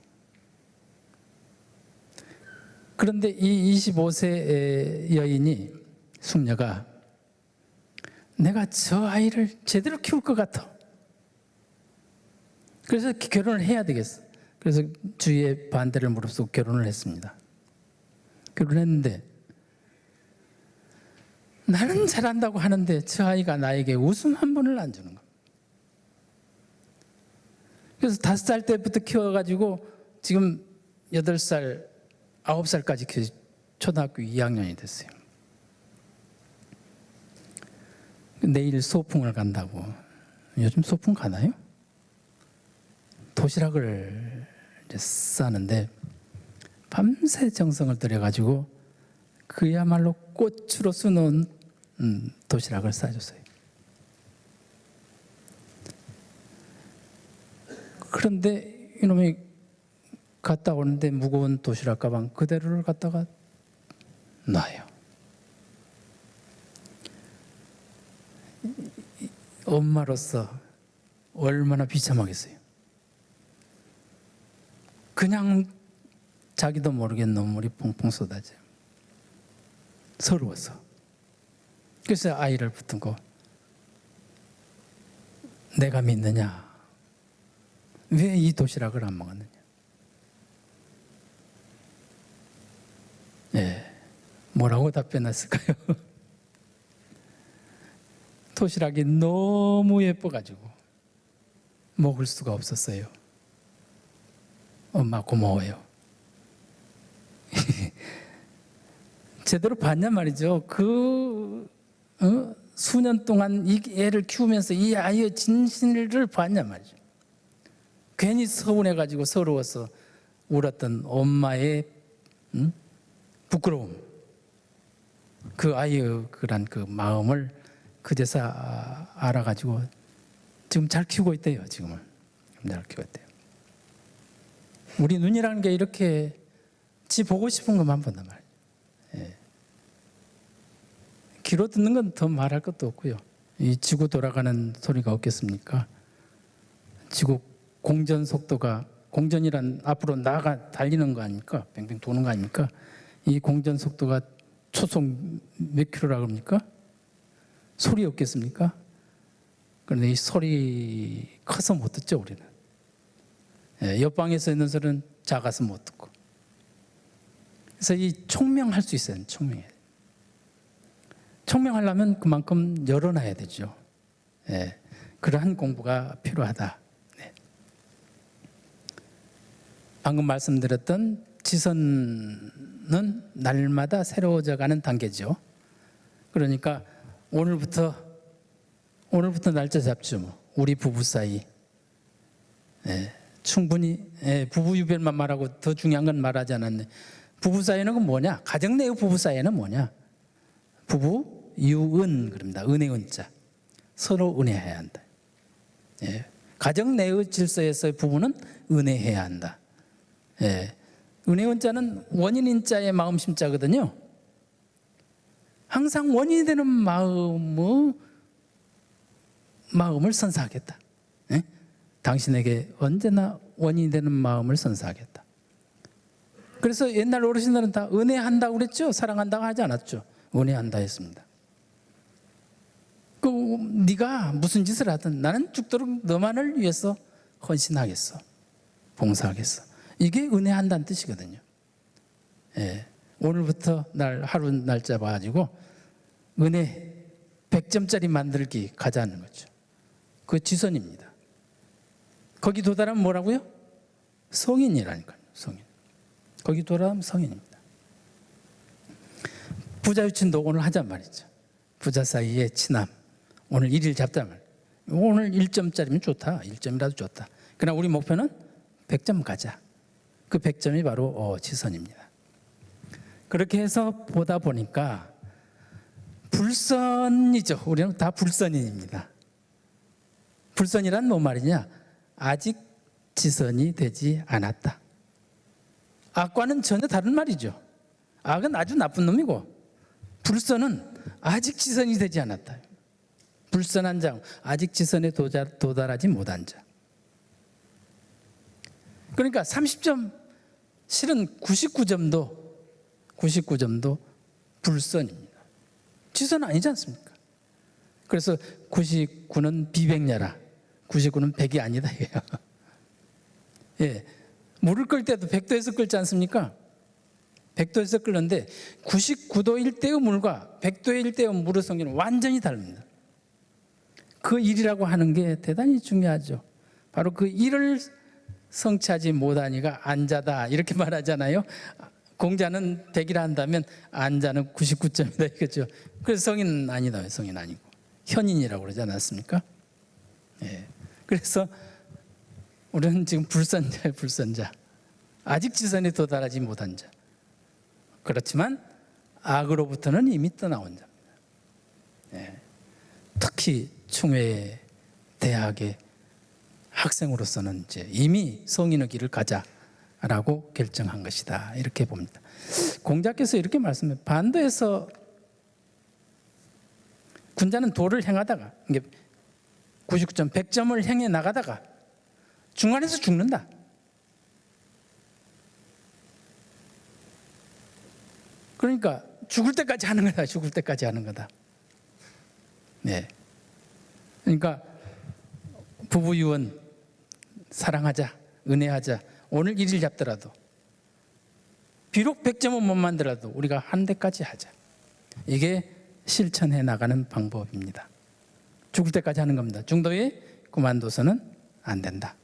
그런데 이 25세 여인이, 숙녀가 내가 저 아이를 제대로 키울 것 같아. 그래서 결혼을 해야 되겠어. 그래서 주위의 반대를 무릅쓰고 결혼을 했습니다. 결혼했는데 나는 잘한다고 하는데 저 아이가 나에게 웃음 한 번을 안 주는 거야. 그래서 5살 때부터 키워가지고 지금 8살, 9살까지 초등학교 2학년이 됐어요. 내일 소풍을 간다고. 요즘 소풍 가나요? 도시락을 이제 싸는데 밤새 정성을 들여가지고 그야말로 꽃으로 수놓은 도시락을 싸줬어요. 그런데 이놈이 갔다 오는데 무거운 도시락 가방 그대로를 갖다가 놔요. 엄마로서 얼마나 비참하겠어요. 그냥 자기도 모르게 눈물이 펑펑 쏟아져요. 서러워서. 그래서 아이를 붙들고 내가 믿느냐? 왜 이 도시락을 안 먹었느냐? 뭐라고 답변했을까요? 도시락이 너무 예뻐가지고 먹을 수가 없었어요. 엄마 고마워요. 제대로 봤냐 말이죠. 수년 동안 이 애를 키우면서 이 아이의 진실을 봤냐 말이죠. 괜히 서운해가지고 서러워서 울었던 엄마의 부끄러움, 그 아이의 그런 그 마음을 그제서 알아가지고 지금 잘 키우고 있대요. 지금은 잘 키우고 있대요. 우리 눈이라는 게 이렇게 지 보고 싶은 것만 본단 말이에요. 귀로 듣는 건 더 말할 것도 없고요. 이 지구 돌아가는 소리가 없겠습니까? 지구 공전 속도가, 공전이란 앞으로 나가 달리는 거 아닙니까? 뱅뱅 도는 거 아닙니까? 이 공전 속도가 초속 몇 킬로라고 합니까? 소리 없겠습니까? 그런데 이 소리 커서 못 듣죠, 우리는. 옆방에서 있는 소리는 작아서 못 듣고. 그래서 이 총명할 수 있어요. 총명하려면 그만큼 열어놔야 되죠. 그러한 공부가 필요하다. 방금 말씀드렸던 지선은 날마다 새로워져 가는 단계죠. 그러니까 오늘부터 날짜 잡죠. 뭐. 우리 부부 사이. 충분히 부부 유별만 말하고 더 중요한 건 말하지 않았네. 부부 사이는 뭐냐? 가정 내의 부부 사이는 뭐냐? 부부 유은 그럽니다. 은혜 은자. 서로 은혜해야 한다. 가정 내의 질서에서의 부부는 은혜해야 한다. 은혜 은자는 원인 인자의 마음 심자거든요. 항상 원인이 되는 마음을 선사하겠다. 당신에게 언제나 원인이 되는 마음을 선사하겠다. 그래서 옛날 어르신들은 다 은혜한다고 그랬죠. 사랑한다고 하지 않았죠. 은혜한다 했습니다. 네가 무슨 짓을 하든 나는 죽도록 너만을 위해서 헌신하겠어. 봉사하겠어. 이게 은혜한다는 뜻이거든요. 오늘부터 하루 날짜 봐가지고 은혜 100점짜리 만들기 가자는 거죠. 그 지선입니다. 거기 도달하면 뭐라고요? 성인이라니까요. 성인. 거기 도달하면 성인입니다. 부자 유친도 오늘 하자 말이죠. 부자 사이의 친함. 오늘 1일 잡자 말이에요. 오늘 1점짜리면 좋다. 1점이라도 좋다. 그러나 우리 목표는 100점 가자. 그 100점이 바로 지선입니다. 그렇게 해서 보다 보니까 불선이죠. 우리는 다 불선인입니다. 불선이란 뭔 말이냐? 아직 지선이 되지 않았다. 악과는 전혀 다른 말이죠. 악은 아주 나쁜 놈이고 불선은 아직 지선이 되지 않았다. 불선한 자, 아직 지선에 도달하지 못한 자. 그러니까 30점, 실은 99점도 불선입니다. 지선 아니지 않습니까? 그래서 99는 비백냐라. 99는 100이 아니다. 예, 물을 끓일 때도 100도에서 끓지 않습니까? 100도에서 끓는데 99도 1대의 물과 100도의 1대의 물의 성질은 완전히 다릅니다. 그 일이라고 하는 게 대단히 중요하죠. 바로 그 일을 성취하지 못하니가 안자다 이렇게 말하잖아요. 공자는 100이라 한다면 안자는 99점이다 이거죠. 그래서 성인은 아니다. 성인 아니고 현인이라고 그러지 않았습니까? 예. 그래서 우리는 지금 불선자예요. 불선자. 아직 지선에 도달하지 못한 자. 그렇지만 악으로부터는 이미 떠나온 자입니다. 예. 특히 충회 대학의 학생으로서는 이제 이미 성인의 길을 가자라고 결정한 것이다. 이렇게 봅니다. 공자께서 이렇게 말씀해요. 반도에서 군자는 도를 행하다가 99점, 100점을 행해 나가다가 중간에서 죽는다. 그러니까 죽을 때까지 하는 거다. 죽을 때까지 하는 거다. 네. 그러니까 부부 유언 사랑하자, 은혜하자. 오늘 일일 잡더라도 비록 100점은 못 만들어도 우리가 한 대까지 하자. 이게 실천해 나가는 방법입니다. 죽을 때까지 하는 겁니다. 중도에 그만둬서는 안 된다.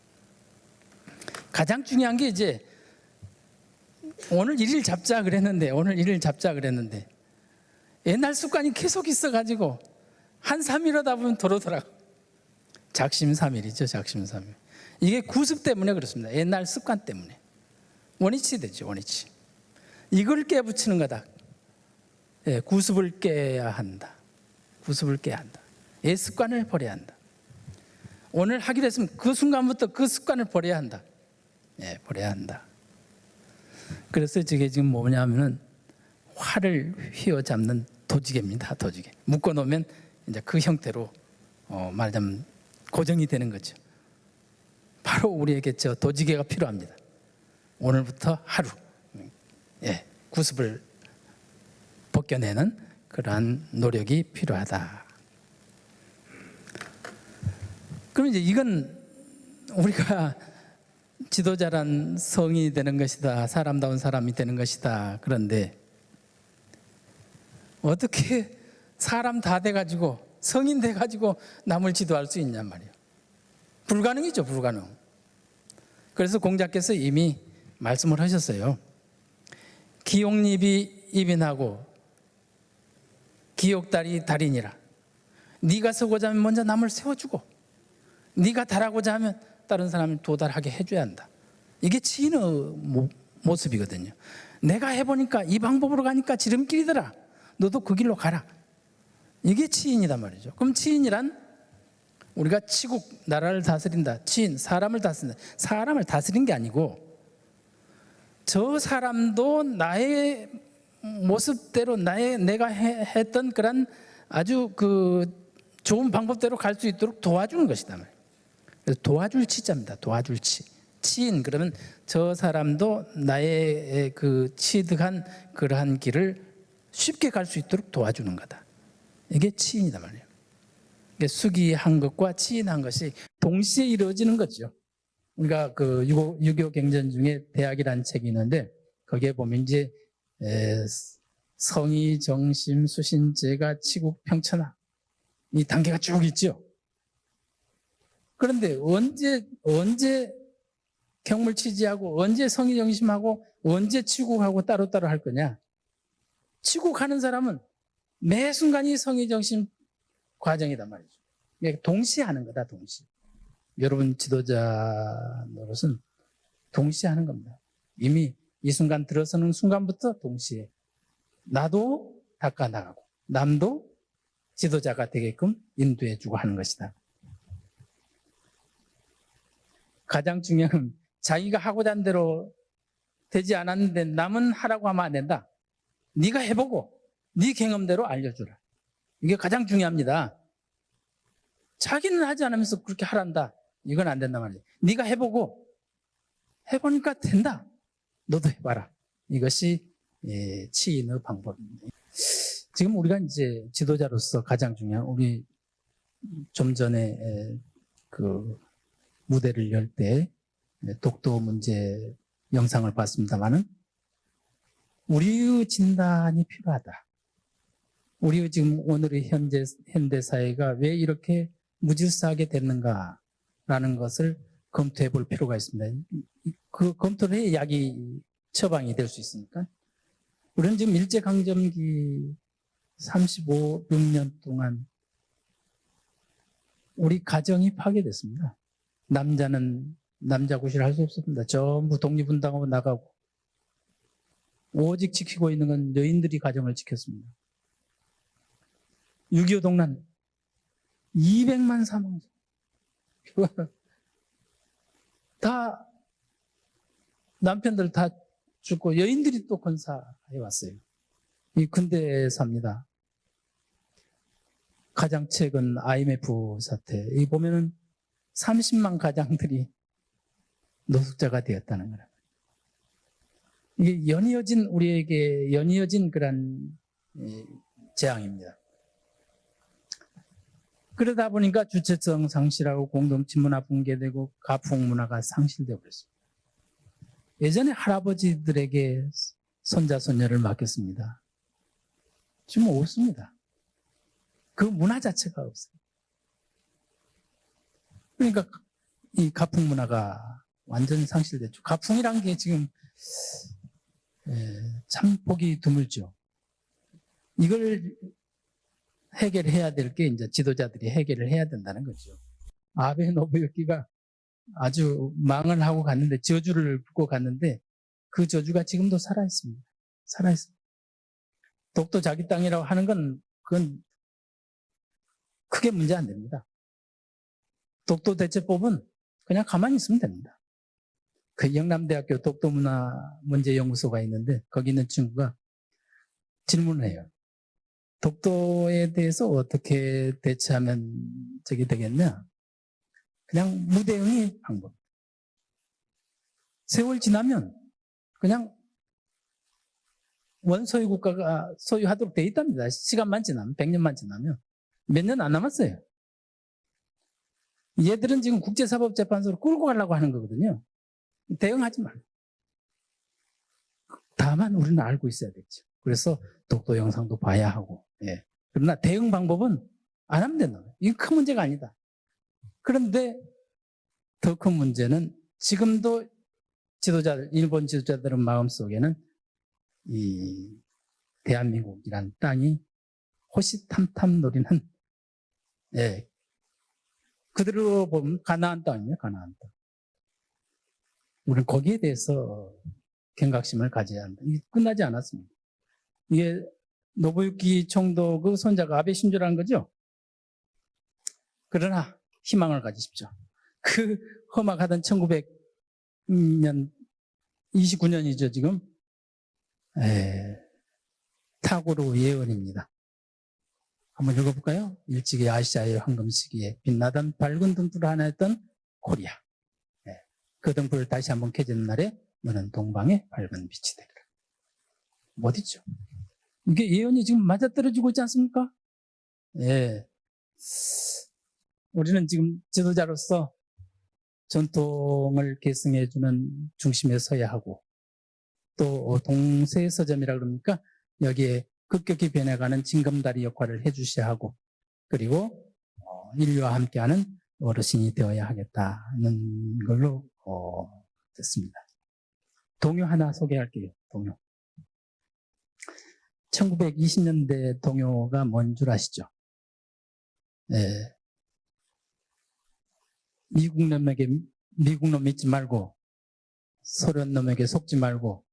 가장 중요한 게 이제 오늘 일일 잡자 그랬는데 옛날 습관이 계속 있어가지고 한 3일하다 보면 도로더라고. 작심삼일이죠. 작심삼일. 이게 구습 때문에 그렇습니다. 옛날 습관 때문에. 원위치 되죠. 원위치. 이걸 깨붙이는 거다. 예, 구습을 깨야 한다. 구습을 깨야 한다. 옛 습관을 버려야 한다. 오늘 하기로 했으면 그 순간부터 그 습관을 버려야 한다. 예, 버려야 한다. 그래서 저게 지금 뭐냐면은 활을 휘어잡는 도지개입니다. 도지개. 묶어놓으면 이제 그 형태로 말하자면 고정이 되는 거죠. 바로 우리에게 저 도지개가 필요합니다. 오늘부터 하루, 예, 구습을 벗겨내는 그러한 노력이 필요하다. 그럼 이제 이건 우리가 지도자란 성이 되는 것이다. 사람다운 사람이 되는 것이다. 그런데 어떻게 사람 다 돼가지고 성인 돼가지고 남을 지도할 수 있냔 말이에요. 불가능이죠. 불가능. 그래서 공자께서 이미 말씀을 하셨어요. 기옥립이 입인하고 기옥달이 달이니라. 네가 서고자 하면 먼저 남을 세워주고 네가 달하고자 하면 다른 사람을 도달하게 해줘야 한다. 이게 치인의 모습이거든요. 내가 해보니까 이 방법으로 가니까 지름길이더라. 너도 그 길로 가라. 이게 치인이단 말이죠. 그럼 치인이란 우리가 치국, 나라를 다스린다. 치인, 사람을 다스린다. 사람을 다스린 게 아니고 저 사람도 나의 모습대로 내가 했던 그런 아주 그 좋은 방법대로 갈 수 있도록 도와주는 것이다. 그래서 도와줄 치자입니다. 도와줄 치. 치인 그러면 저 사람도 나의 그 취득한 그러한 길을 쉽게 갈 수 있도록 도와주는 거다. 이게 치인이다 말이에요. 이게 수기한 것과 치인한 것이 동시에 이루어지는 거죠. 우리가 그 6.25 경전 중에 대학이라는 책이 있는데 거기에 보면 이제 성의, 정심, 수신, 제가, 치국, 평천하 이 단계가 쭉 있죠. 그런데 언제 경물치지하고 언제 성의, 정심하고 언제 치국하고 따로따로 할 거냐? 치국하는 사람은 매 순간이 성의, 정심 과정이단 말이죠. 동시에 하는 거다. 동시에. 여러분 지도자 노릇은 동시에 하는 겁니다. 이미 이 순간 들어서는 순간부터 동시에 나도 닦아나가고 남도 지도자가 되게끔 인도해주고 하는 것이다. 가장 중요한 건 자기가 하고자 한 대로 되지 않았는데 남은 하라고 하면 안 된다. 네가 해보고 네 경험대로 알려주라. 이게 가장 중요합니다. 자기는 하지 않으면서 그렇게 하란다. 이건 안 된단 말이에요. 네가 해보니까 된다. 너도 해봐라. 이것이 치인의 방법입니다. 지금 우리가 이제 지도자로서 가장 중요한 우리 좀 전에 그 무대를 열 때 독도 문제 영상을 봤습니다만은 우리의 진단이 필요하다. 우리의 지금 오늘의 현대 사회가 왜 이렇게 무질서하게 됐는가라는 것을 검토해 볼 필요가 있습니다. 그 검토를 해야 약이 처방이 될 수 있으니까. 우리는 지금 일제강점기 35년 동안 우리 가정이 파괴됐습니다. 남자는 남자 구실을 할 수 없었습니다. 전부 독립운동하고 나가고 오직 지키고 있는 건 여인들이 가정을 지켰습니다. 6.25 동란 200만 사망자. 다 남편들 다 죽고 여인들이 또 건사해 왔어요. 이 근대사입니다. 가장 최근 IMF 사태, 이 보면은 30만 가장들이 노숙자가 되었다는 거라. 이게 우리에게 연이어진 그런 재앙입니다. 그러다 보니까 주체성 상실하고 공동체 문화 붕괴되고 가풍 문화가 상실되어 버렸습니다. 예전에 할아버지들에게 손자, 손녀를 맡겼습니다. 지금 없습니다. 그 문화 자체가 없어요. 그러니까 이 가풍 문화가 완전히 상실됐죠. 가풍이란 게 지금 참 보기 드물죠. 이걸 해결해야 될 게 이제 지도자들이 해결을 해야 된다는 거죠. 아베 노부유키가 아주 망을 하고 갔는데 저주를 붙고 갔는데 그 저주가 지금도 살아있습니다. 살아있습니다. 독도 자기 땅이라고 하는 건 그건 크게 문제 안 됩니다. 독도 대체법은 그냥 가만히 있으면 됩니다. 그 영남대학교 독도문화문제연구소가 있는데 거기 있는 친구가 질문을 해요. 독도에 대해서 어떻게 대처하면 저기 되겠냐? 그냥 무대응의 방법. 세월 지나면 그냥 원소유 국가가 소유하도록 돼 있답니다. 시간만 지나면, 100년만 지나면. 몇 년 안 남았어요. 얘들은 지금 국제사법재판소로 끌고 가려고 하는 거거든요. 대응하지 말고. 다만 우리는 알고 있어야 되죠. 그래서 독도 영상도 봐야 하고. 예. 그러나 대응 방법은 안 하면 된다. 이건 큰 문제가 아니다. 그런데 더 큰 문제는 지금도 일본 지도자들은 마음속에는 이 대한민국이란 땅이 호시탐탐 노리는 그대로 보면 가나안 땅이에요. 가나안 땅. 우리는 거기에 대해서 경각심을 가져야 한다. 이게 끝나지 않았습니다. 이게 노부유키 총독 그 손자가 아베 신조라는 거죠. 그러나 희망을 가지십시오. 그 험악하던 1900년 29년이죠 지금. 탁오르 예언입니다. 한번 읽어볼까요? 일찍이 아시아의 황금 시기에 빛나던 밝은 등불을 하나 했던 코리아. 그 등불을 다시 한번 켜지는 날에 너는 동방의 밝은 빛이 되리라. 어디죠? 이게 예언이 지금 맞아떨어지고 있지 않습니까? 우리는 지금 지도자로서 전통을 계승해주는 중심에 서야 하고 또 동세의 서점이라 그럽니까? 여기에 급격히 변해가는 징검다리 역할을 해주셔야 하고 그리고 인류와 함께하는 어르신이 되어야 하겠다는 걸로 됐습니다. 동요 하나 소개할게요. 동요. 1920년대 동요가 뭔 줄 아시죠? 미국 놈 믿지 말고 소련 놈에게 속지 말고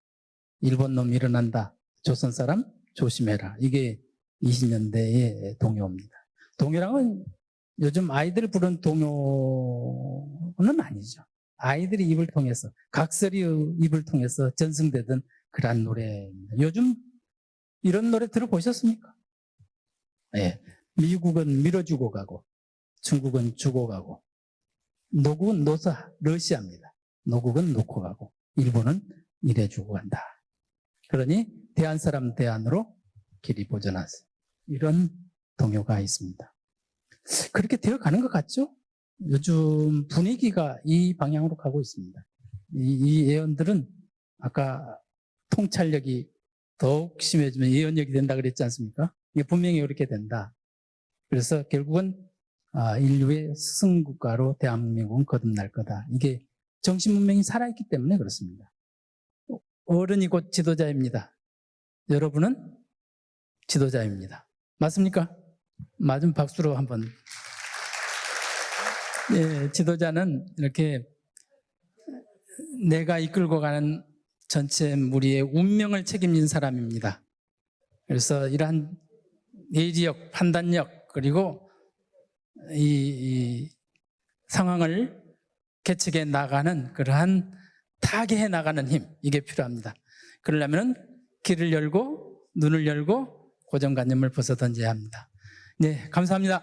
일본 놈 일어난다. 조선 사람 조심해라. 이게 20년대의 동요입니다. 동요랑은 요즘 아이들 부르는 동요는 아니죠. 아이들이 입을 통해서 각설이의 입을 통해서 전승되던 그런 노래입니다. 요즘 이런 노래 들어보셨습니까? 미국은 밀어주고 가고 중국은 주고 가고, 노국은 러시아입니다. 노국은 놓고 가고, 일본은 일해주고 간다. 그러니 대한 사람 대안으로 길이 보존하세요. 이런 동요가 있습니다. 그렇게 되어 가는 것 같죠? 요즘 분위기가 이 방향으로 가고 있습니다. 이 예언들은 아까 통찰력이 더욱 심해지면 예언력이 된다 그랬지 않습니까? 이게 분명히 이렇게 된다. 그래서 결국은 인류의 스승국가로 대한민국은 거듭날 거다. 이게 정신문명이 살아있기 때문에 그렇습니다. 어른이 곧 지도자입니다. 여러분은 지도자입니다. 맞습니까? 맞은 박수로 한번. 예, 지도자는 이렇게 내가 이끌고 가는 전체 무리의 운명을 책임진 사람입니다. 그래서 이러한 예지력, 판단력, 그리고 이 상황을 개척해 나가는 그러한 타개해 나가는 힘, 이게 필요합니다. 그러려면 길을 열고 눈을 열고 고정관념을 벗어던져야 합니다. 네, 감사합니다.